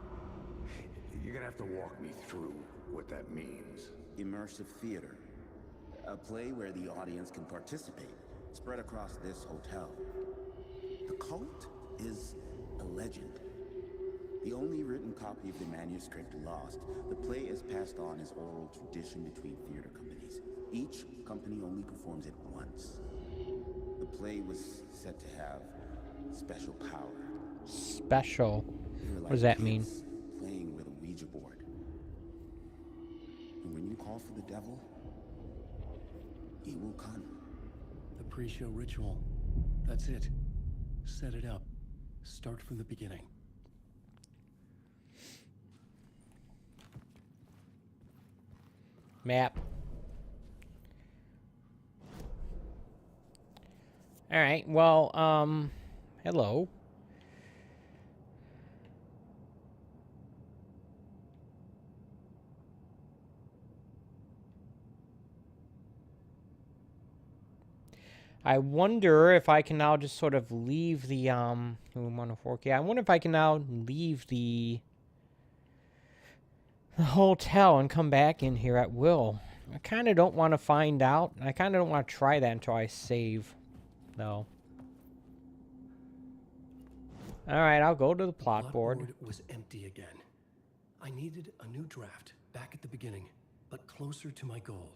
S4: You're gonna have to walk me through what that means.
S7: Immersive theater. A play where the audience can participate, spread across this hotel. The cult is a legend. The only written copy of the manuscript lost, the play is passed on as oral tradition between theater companies. Each company only performs it once. The play was said to have special power.
S1: Special. What does that mean?
S7: Playing with a Ouija board. And when you call for the devil, he will come.
S6: The pre-show ritual. That's it. Set it up. Start from the beginning.
S1: Map. Alright, well, hello. I wonder if I can now just sort of leave the, room 104K. I wonder if I can now leave the hotel and come back in here at will. I kind of don't want to find out. I kind of don't want to try that until I save, though. Alright, I'll go to the plot board.
S6: Was empty again. I needed a new draft, back at the beginning, but closer to my goal.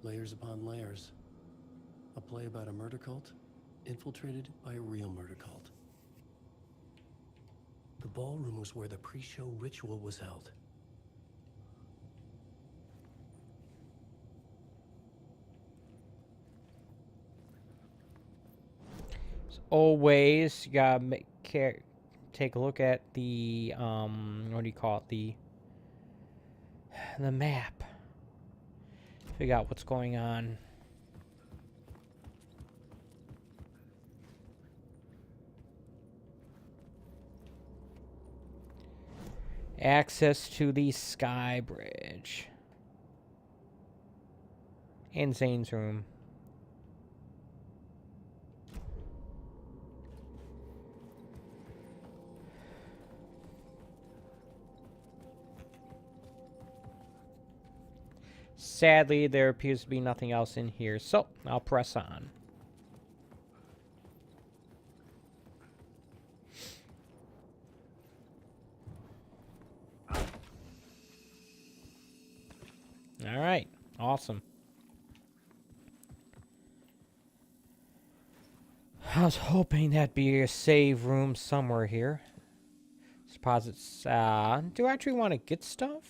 S6: Layers upon layers. A play about a murder cult, infiltrated by a real murder cult. The ballroom was where the pre-show ritual was held.
S1: As always, you gotta take a look at the what do you call it? The map. Figure out what's going on. Access to the Sky Bridge. And Zane's room. Sadly, there appears to be nothing else in here, so I'll press on. All right, awesome. I was hoping that'd be a save room somewhere here. Suppose it's, do I actually want to get stuff?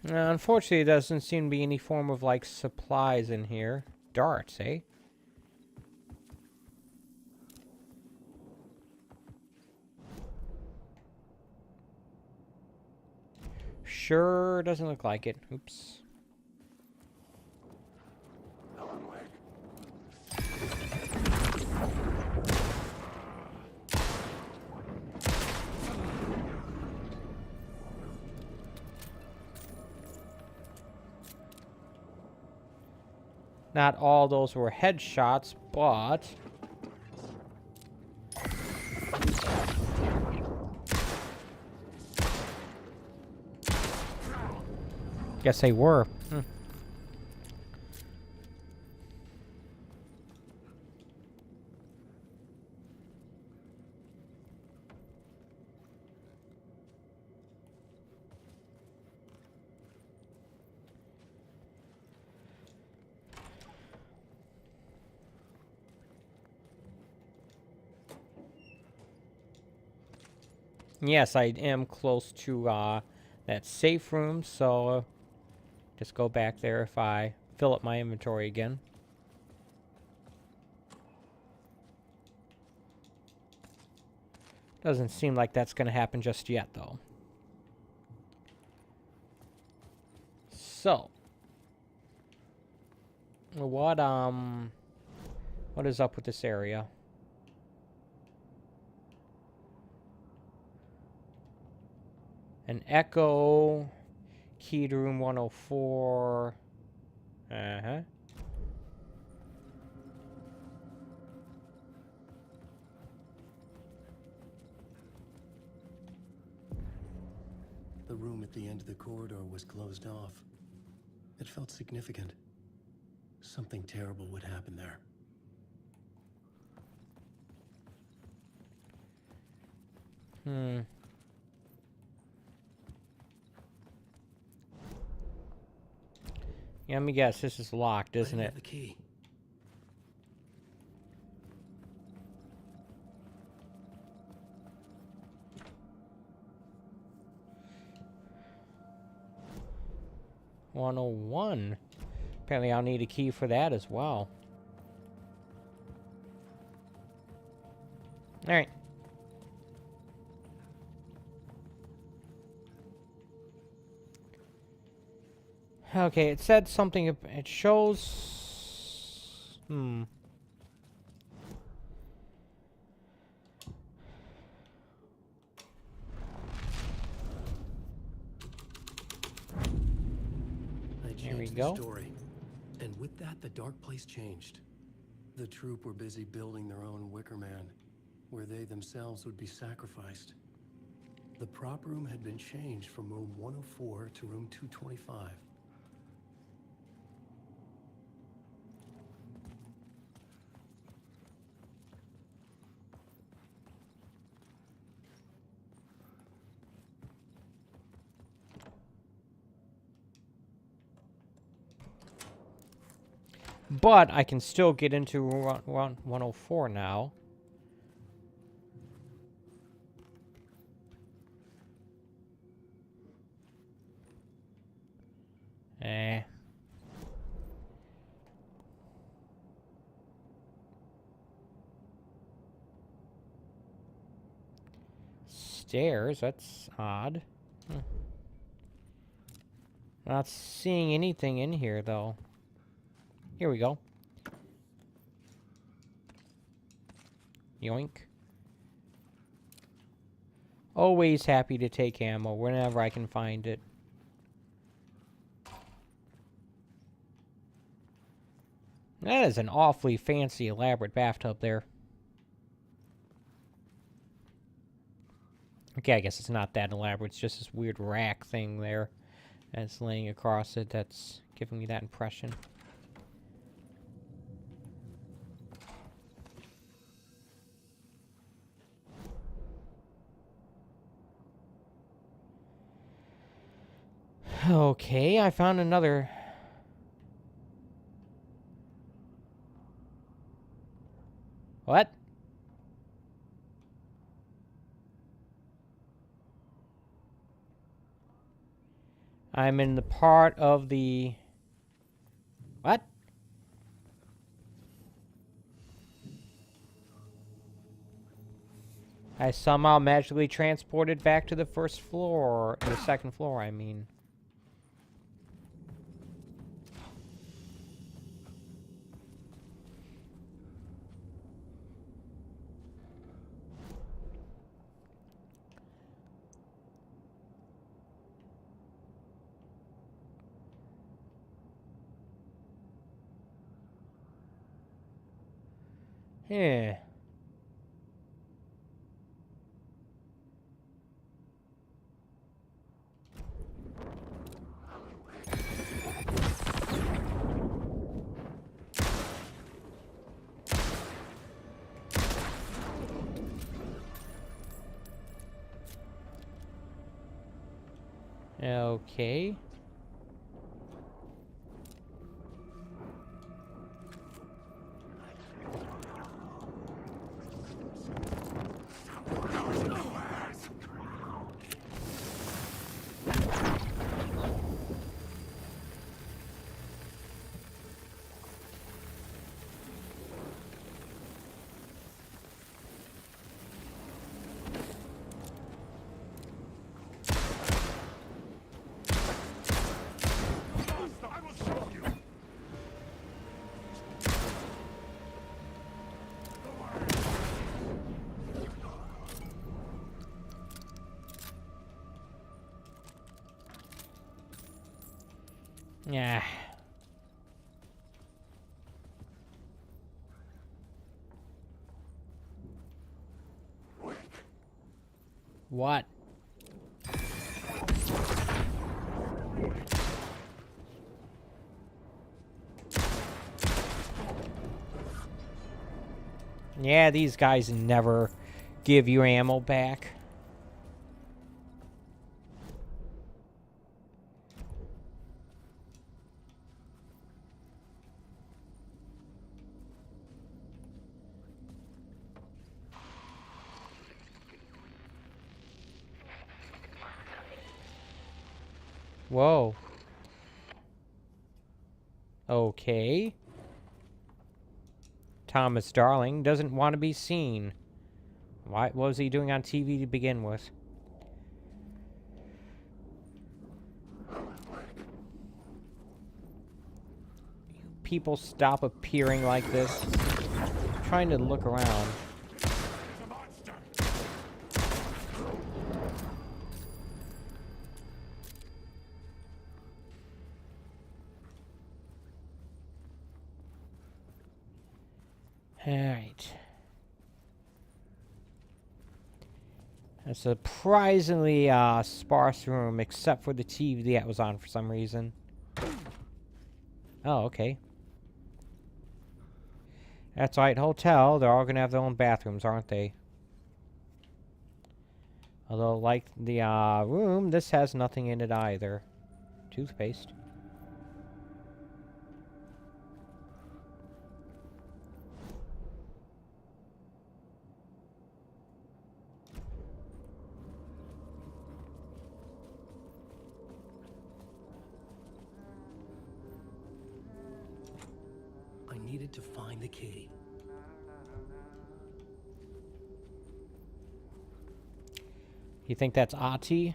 S1: Unfortunately, there doesn't seem to be any form of, like, supplies in here. Darts, eh? Sure doesn't look like it. Oops. Not all those were headshots, but... guess they were. Yes, I am close to that safe room, so just go back there if I fill up my inventory again. Doesn't seem like that's going to happen just yet, though. So, what is up with this area? An echo, key to room 104. Uh-huh.
S6: The room at the end of the corridor was closed off. It felt significant. Something terrible would happen there. Yeah, let me guess. This is locked, isn't it?
S5: The key.
S1: "101." Apparently, I'll need a key for that as well. All right. Okay, it said something. It shows. Here we go.
S6: Story. And with that, the dark place changed. The troupe were busy building their own Wicker Man. where they themselves would be sacrificed. The prop room had been changed from room 104 to room 225.
S1: But I can still get into room 104 now. Stairs, that's odd. Not seeing anything in here, though. Here we go. Yoink. Always happy to take ammo whenever I can find it. That is an awfully fancy, elaborate bathtub there. Okay, I guess it's not that elaborate. It's just this weird rack thing there that's laying across it that's giving me that impression. Okay, I found another. What? I'm in the part of the... What? I somehow magically transported back to the first floor, the second floor, I mean. Yeah. Okay. Yeah. What? Yeah, these guys never give you ammo back. Whoa. Okay. Thomas Darling doesn't want to be seen. What was he doing on TV to begin with? People stop appearing like this. I'm trying to look around. Alright. A surprisingly sparse room, except for the TV that was on for some reason. Oh, okay. That's right, hotel. They're all gonna have their own bathrooms, aren't they? Although, like the room, this has nothing in it either. Toothpaste.
S6: I needed to find the key.
S1: You think that's Ahti?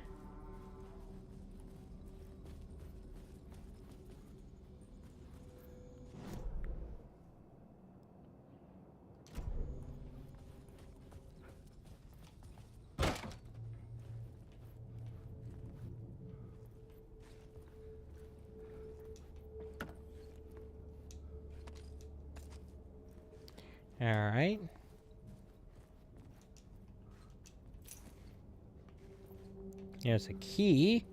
S1: Alright. There's a key.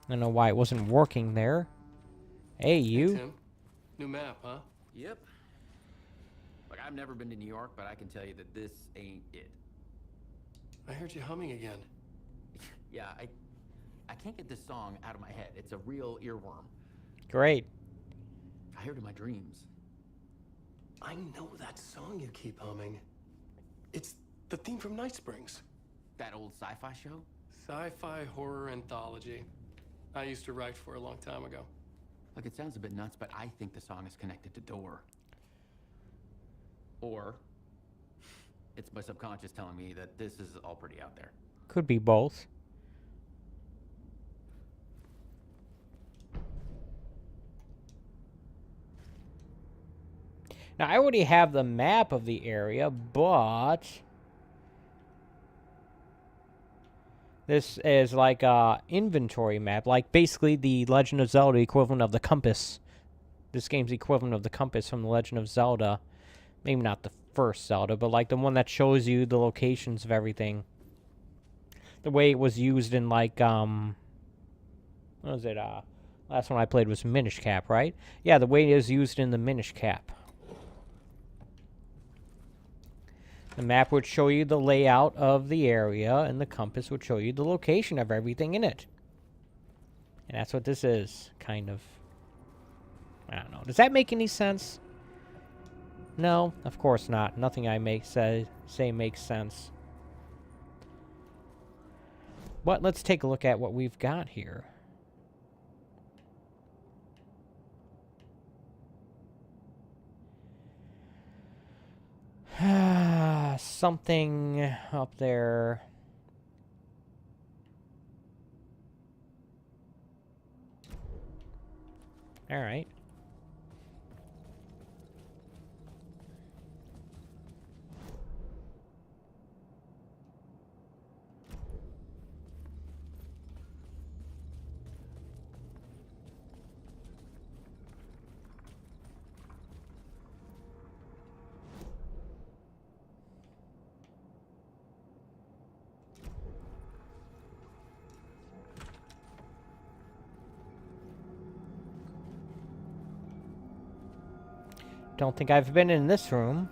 S1: I don't know why it wasn't working there. Hey,
S2: Hey,
S1: you.
S2: Tim. New map, huh?
S3: Yep. Like, I've never been to New York, but I can tell you that this ain't it.
S2: I heard you humming again.
S3: Yeah, I can't get this song out of my head. It's a real earworm.
S1: Great.
S3: I heard it in my dreams.
S2: I know that song you keep humming. It's the theme from Night Springs.
S3: That old sci-fi show?
S2: Sci-fi horror anthology. I used to write for a long time ago.
S3: Look, it sounds a bit nuts, but I think the song is connected to Door. Or it's my subconscious telling me that this is all pretty out there.
S1: Could be both. Now, I already have the map of the area, but this is like a inventory map, like basically the Legend of Zelda equivalent of the compass. This game's equivalent of the compass from the Legend of Zelda. Maybe not the first Zelda, but like the one that shows you the locations of everything. The way it was used in like, what was it, last one I played was Minish Cap, right? Yeah, the way it is used in the Minish Cap. The map would show you the layout of the area, and the compass would show you the location of everything in it. And that's what this is, kind of. I don't know. Does that make any sense? No, of course not. Nothing I say makes sense. But let's take a look at what we've got here. Something up there. All right. Don't think I've been in this room.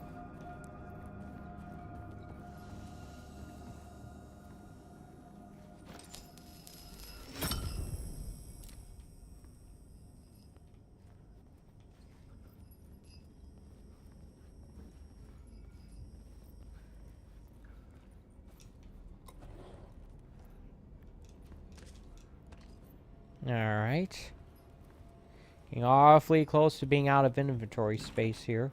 S1: All right. Getting awfully close to being out of inventory space here.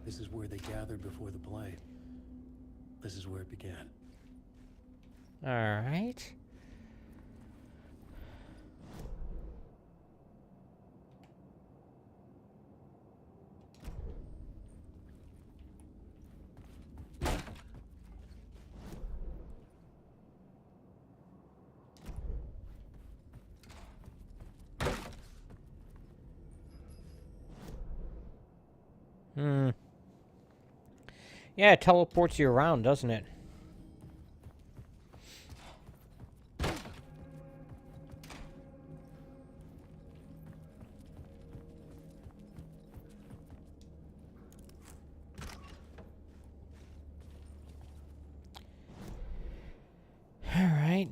S6: This is where they gathered before the play. This is where it began.
S1: All right. Yeah, it teleports you around, doesn't it? All right.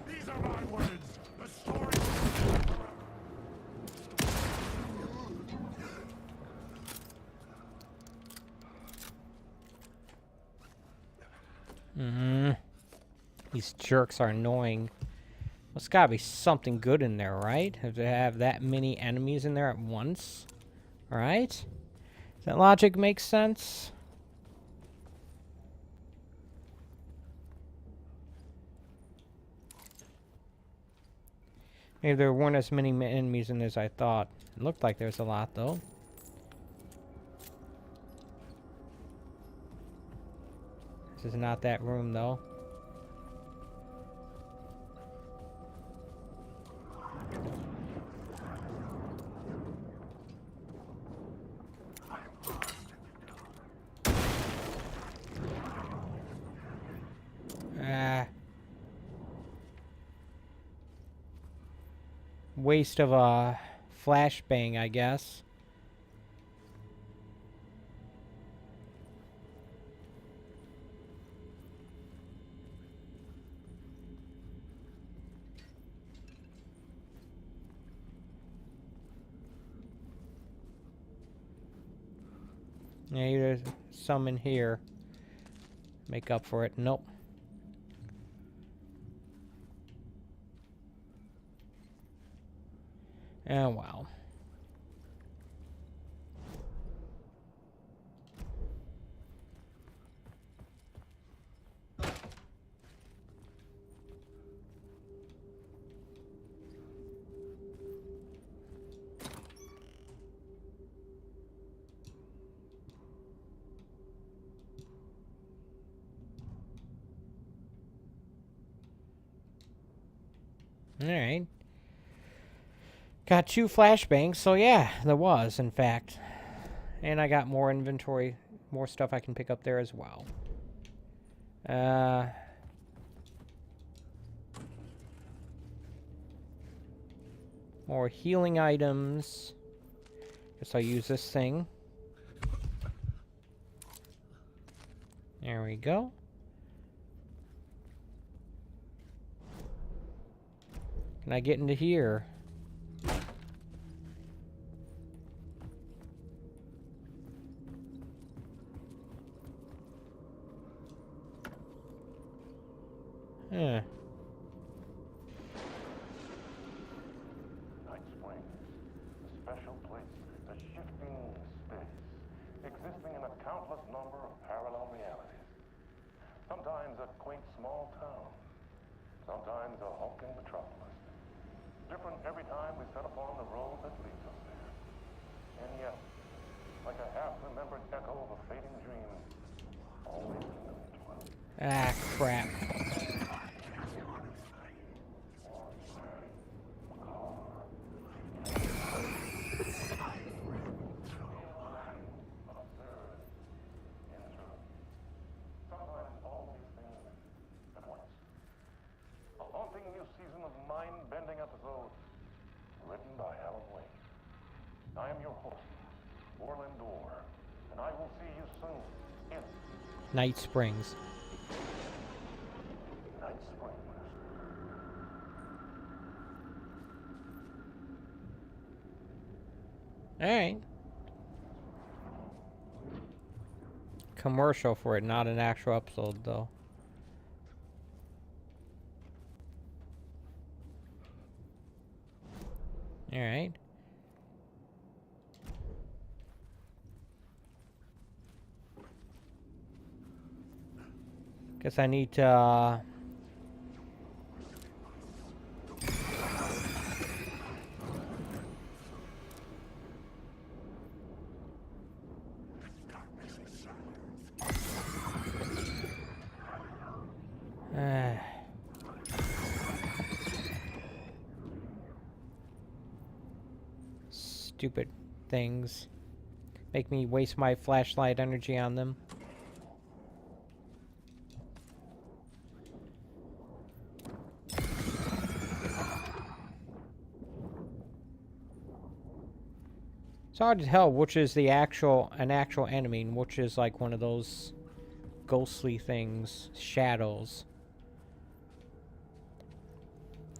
S4: These are my words. The story.
S1: These jerks are annoying. There's gotta be something good in there, right? Have to have that many enemies in there at once. Alright? Does that logic make sense? Maybe there weren't as many enemies in as I thought. It looked like there was a lot, though. This is not that room, though. Waste of a flashbang, I guess. Yeah, there's some in here. Make up for it. Nope. Oh, wow. All right. Got 2 flashbangs, so yeah, there was, in fact. And I got more inventory, more stuff I can pick up there as well. More healing items. Guess I'll use this thing. There we go. Can I get into here? Yeah.
S8: Night Spring, a special place, a shifting space, existing in a countless number of parallel realities. Sometimes a quaint small town, sometimes a hulking metropolis. Different every time we set upon the road that leads us there. And yet, like a half-remembered echo of a fading dream, always familiar to us.
S1: Ah, crap.
S8: Sometimes all these things at once. A haunting new season of mind-bending episodes written by Alan Wake. I am your host, Orland Orr, and I will see you soon in
S1: Night Springs.
S8: Night Springs.
S1: Alright. Commercial for it, not an actual episode, though. Alright. Guess I need to, stupid things make me waste my flashlight energy on them. It's hard to tell which is an actual enemy and which is like one of those ghostly things, shadows.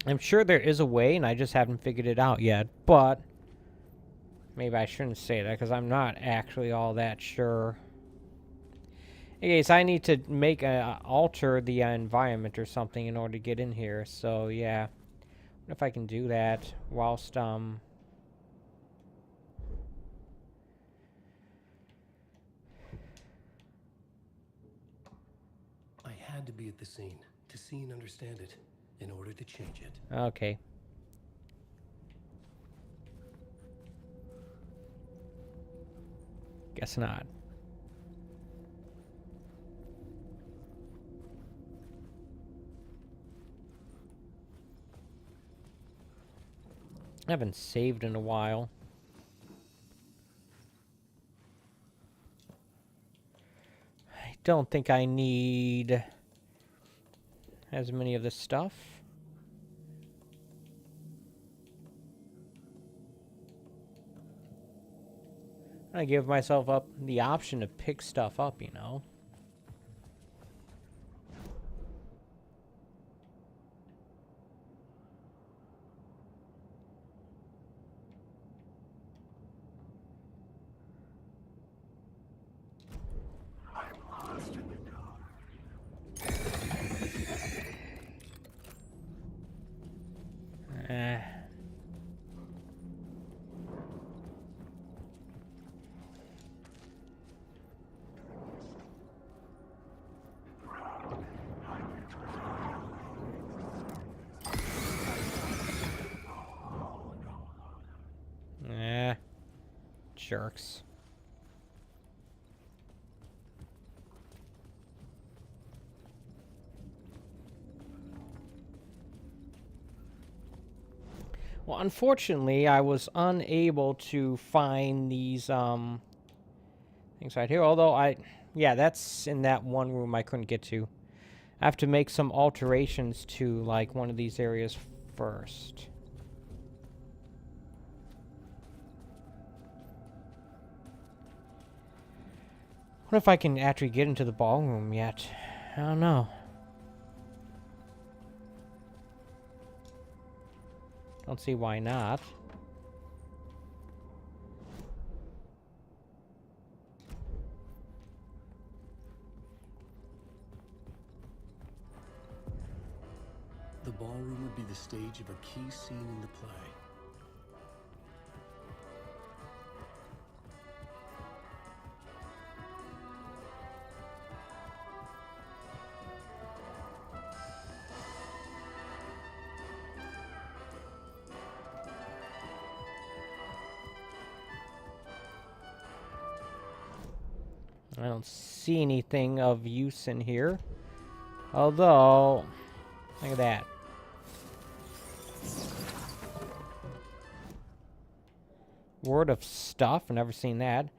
S1: I'm sure there is a way and I just haven't figured it out yet, but maybe I shouldn't say that because I'm not actually all that sure. Okay, so I need to make alter the environment or something in order to get in here. So yeah, what if I can do that whilst
S6: I had to be at the scene to see and understand it in order to change it.
S1: Okay. Guess not. I haven't saved in a while. I don't think I need as many of this stuff. I give myself up the option to pick stuff up, you know. Jerks. Well, unfortunately, I was unable to find these things right here. Although yeah, that's in that one room I couldn't get to. I have to make some alterations to like one of these areas first. What if I can actually get into the ballroom yet? I don't know. Don't see why not.
S6: ballroom would be the stage of a key scene in the play.
S1: I don't see anything of use in here. Although, look at that. Word of stuff, I've never seen that.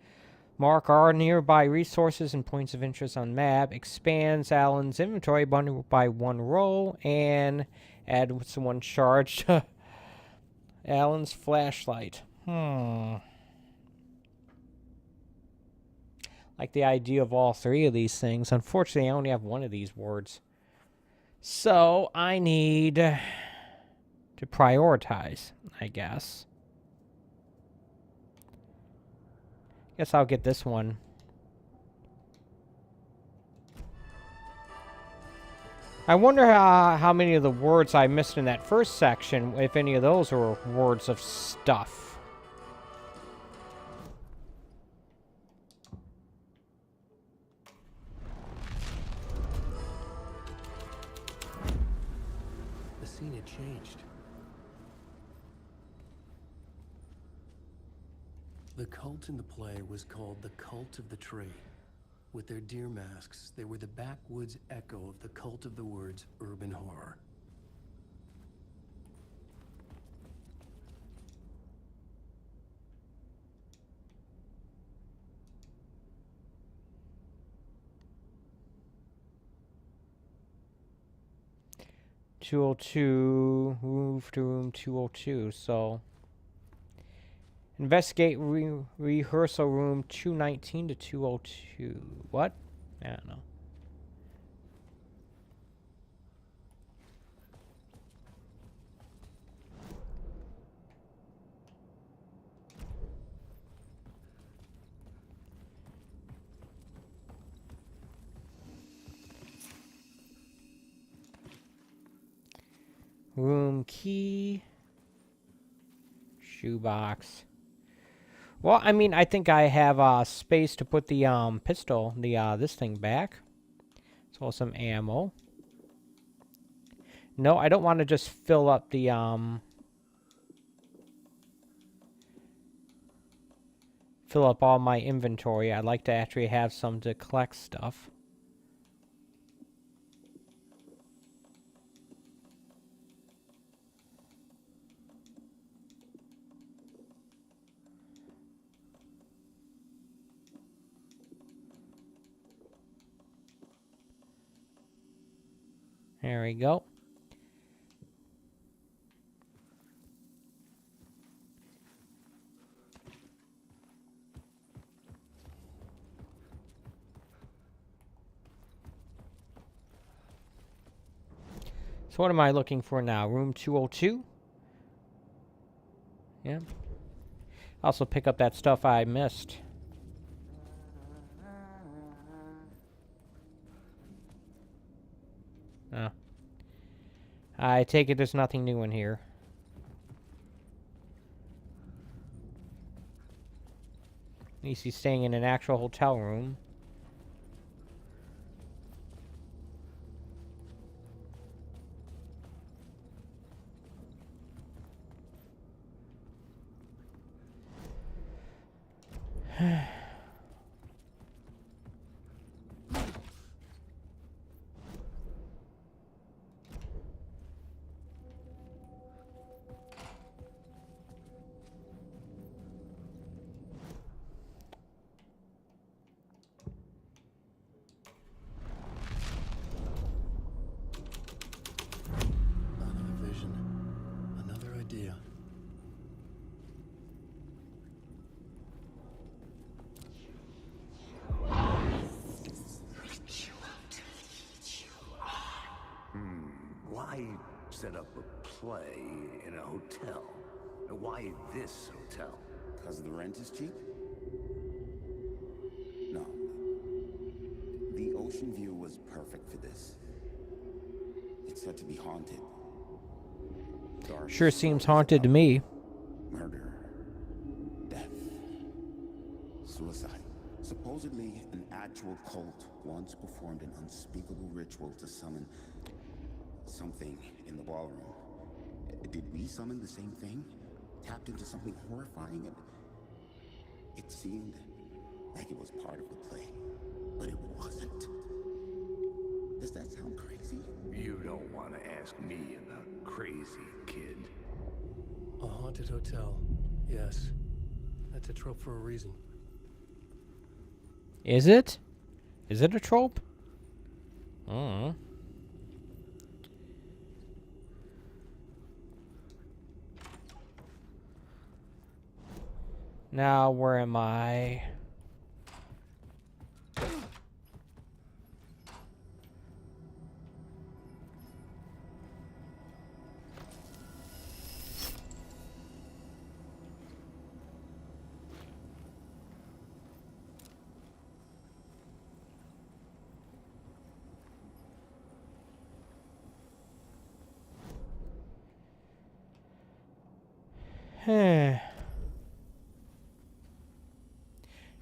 S1: Mark our nearby resources and points of interest on map. Expands Alan's inventory by 1 row. And add one charge to Alan's flashlight. Like the idea of all 3 of these things. Unfortunately, I only have 1 of these words. So, I need to prioritize, I guess. Guess I'll get this one. I wonder how many of the words I missed in that first section, if any of those were words of stuff.
S6: The scene had changed. The cult in the play was called the Cult of the Tree. With their deer masks, they were the backwoods echo of the cult of the woods urban horror.
S1: .202, move to room 202, so... Investigate rehearsal room 219 to 202. What? I don't know. Room key. Shoebox. Well, I mean, I think I have space to put the pistol, this thing back. So some ammo. No, I don't want to just fill up the fill up all my inventory. I'd like to actually have some to collect stuff. There we go. So what am I looking for now? Room 202? Yeah. Also pick up that stuff I missed. Oh. I take it there's nothing new in here. At least he's staying in an actual hotel room.
S4: Why set up a play in a hotel? And why this hotel?
S7: Because the rent is cheap? No. The ocean view was perfect for this. It's said to be haunted. dark
S1: Sure seems
S7: stories
S1: haunted to
S7: about
S1: me.
S7: Murder, death, suicide. Supposedly, an actual cult once performed an unspeakable ritual to summon something in the ballroom. Did we summon the same thing? Tapped into something horrifying? And it seemed like it was part of the play, but it wasn't. Does that sound crazy?
S4: You don't want to ask me about crazy, kid.
S6: A haunted hotel. Yes. That's a trope for a reason.
S1: Is it? Is it a trope? Mm. Now, where am I?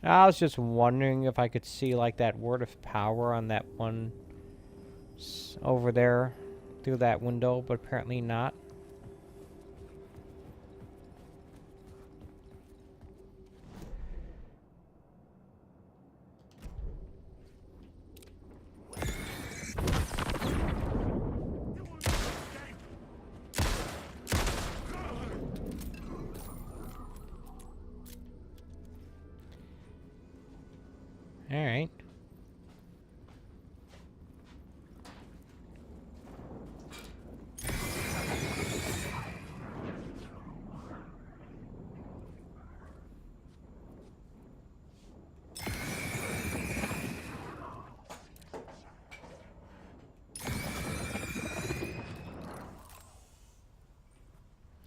S1: I was just wondering if I could see like that word of power on that one over there through that window, but apparently not. All right.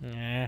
S1: Nah.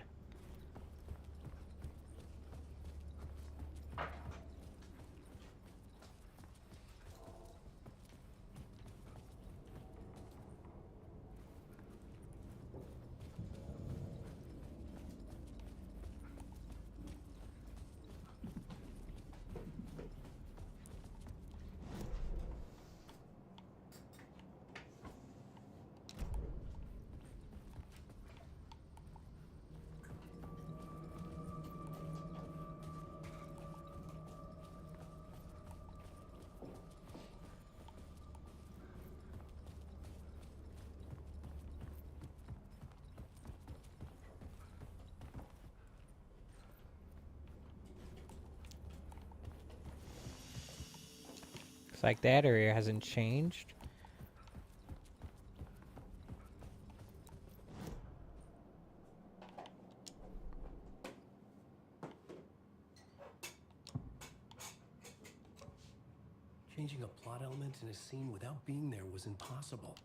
S1: Looks like that area hasn't changed.
S6: Changing a plot element in a scene without being there was impossible.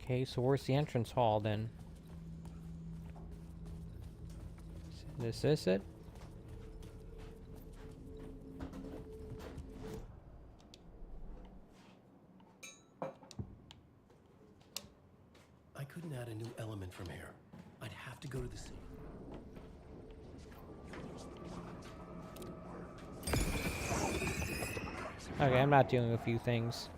S1: Okay, so where's the entrance hall then? Is this it?
S6: I couldn't add a new element from here. I'd have to go to the scene.
S1: Okay, I'm not doing a few things.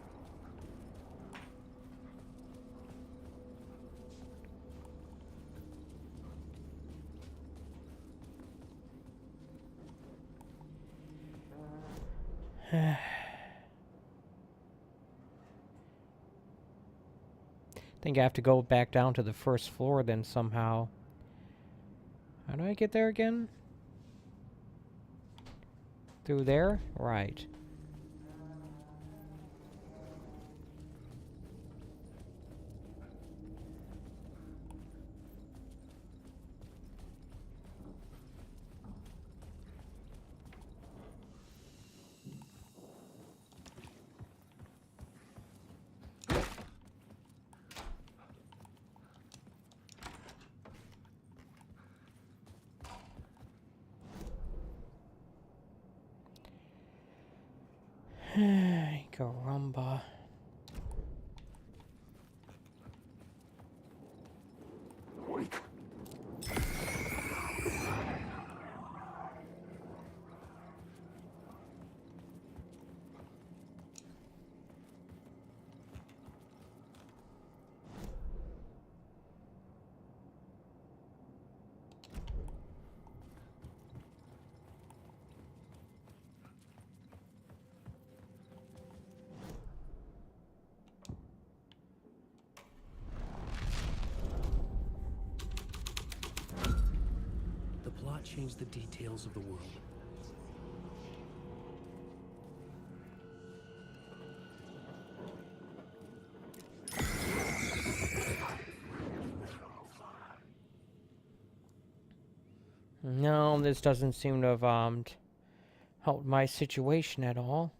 S1: Think I have to go back down to the first floor then somehow. How do I get there again? Through there? Right. Caramba.
S6: plot changed the details of the world.
S1: No, this doesn't seem to have helped my situation at all.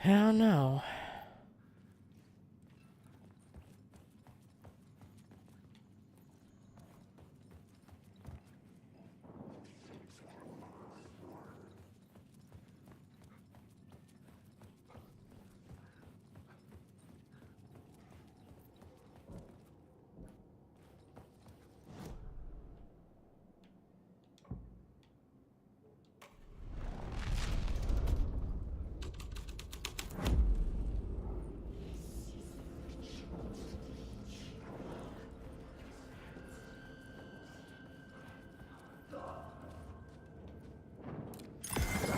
S1: I don't know.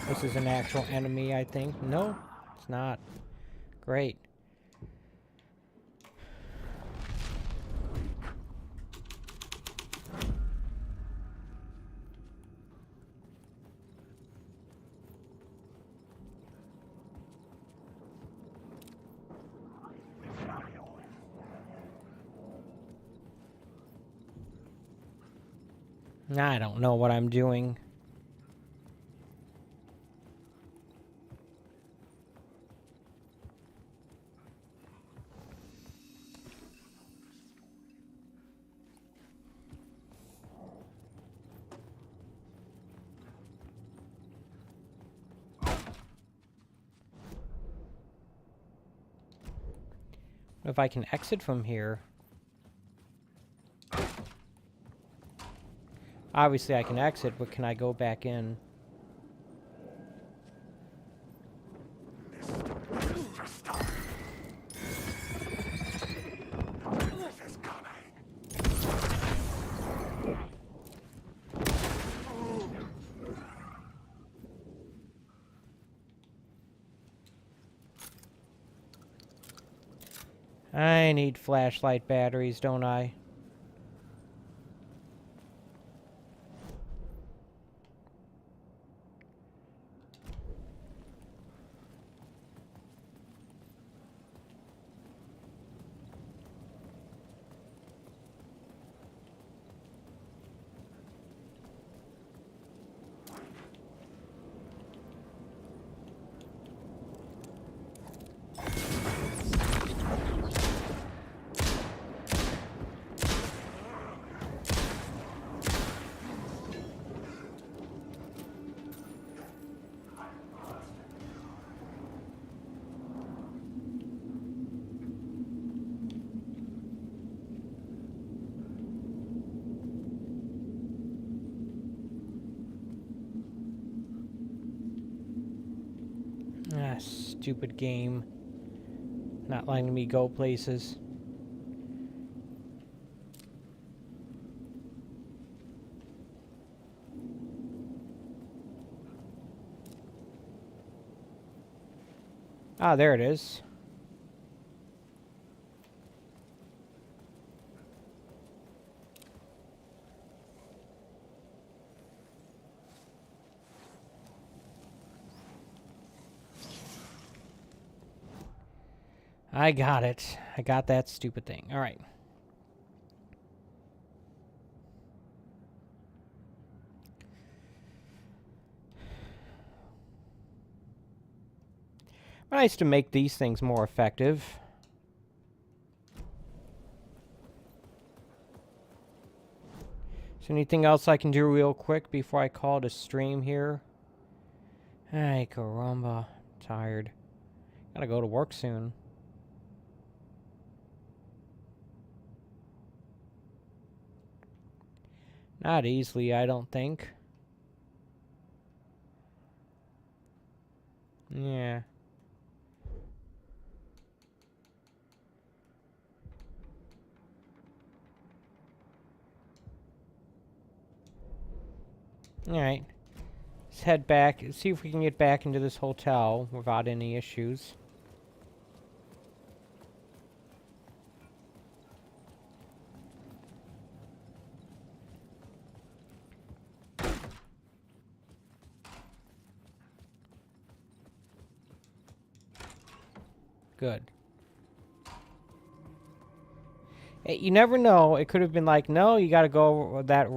S1: This is an actual enemy, I think. No, it's not. Great. I don't know what I'm doing. If I can exit from here. Obviously I can exit, but can I go back in? I need flashlight batteries, don't I? Ah, stupid game. Not letting me go places. Ah, there it is. I got it. I got that stupid thing. All right. Nice to make these things more effective. Is there anything else I can do real quick before I call it a stream here? Ay, caramba. I'm tired. Gotta go to work soon. Not easily, I don't think. Yeah. Alright. Let's head back. See if we can get back into this hotel without any issues. Good. Hey, you never know. It could have been like, no, you gotta go that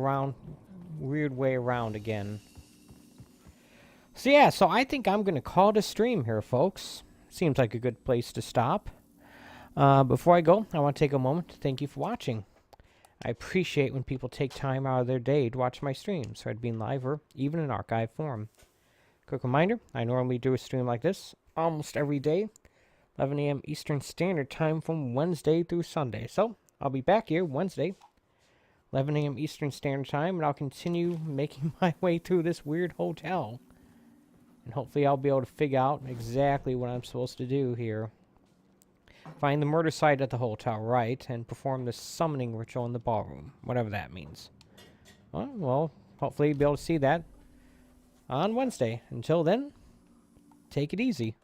S1: weird way around again. So yeah, so I think I'm gonna call it a stream here, folks. Seems like a good place to stop. Before I go, I want to take a moment to thank you for watching. I appreciate when people take time out of their day to watch my streams, whether it being live or even in archive form. Quick reminder, I normally do a stream like this almost every day, 11 a.m. Eastern Standard Time from Wednesday through Sunday. So, I'll be back here Wednesday, 11 a.m. Eastern Standard Time, and I'll continue making my way through this weird hotel. And hopefully I'll be able to figure out exactly what I'm supposed to do here. Find the murder site at the hotel, right, and perform the summoning ritual in the ballroom, whatever that means. Well, hopefully you'll be able to see that on Wednesday. Until then, take it easy.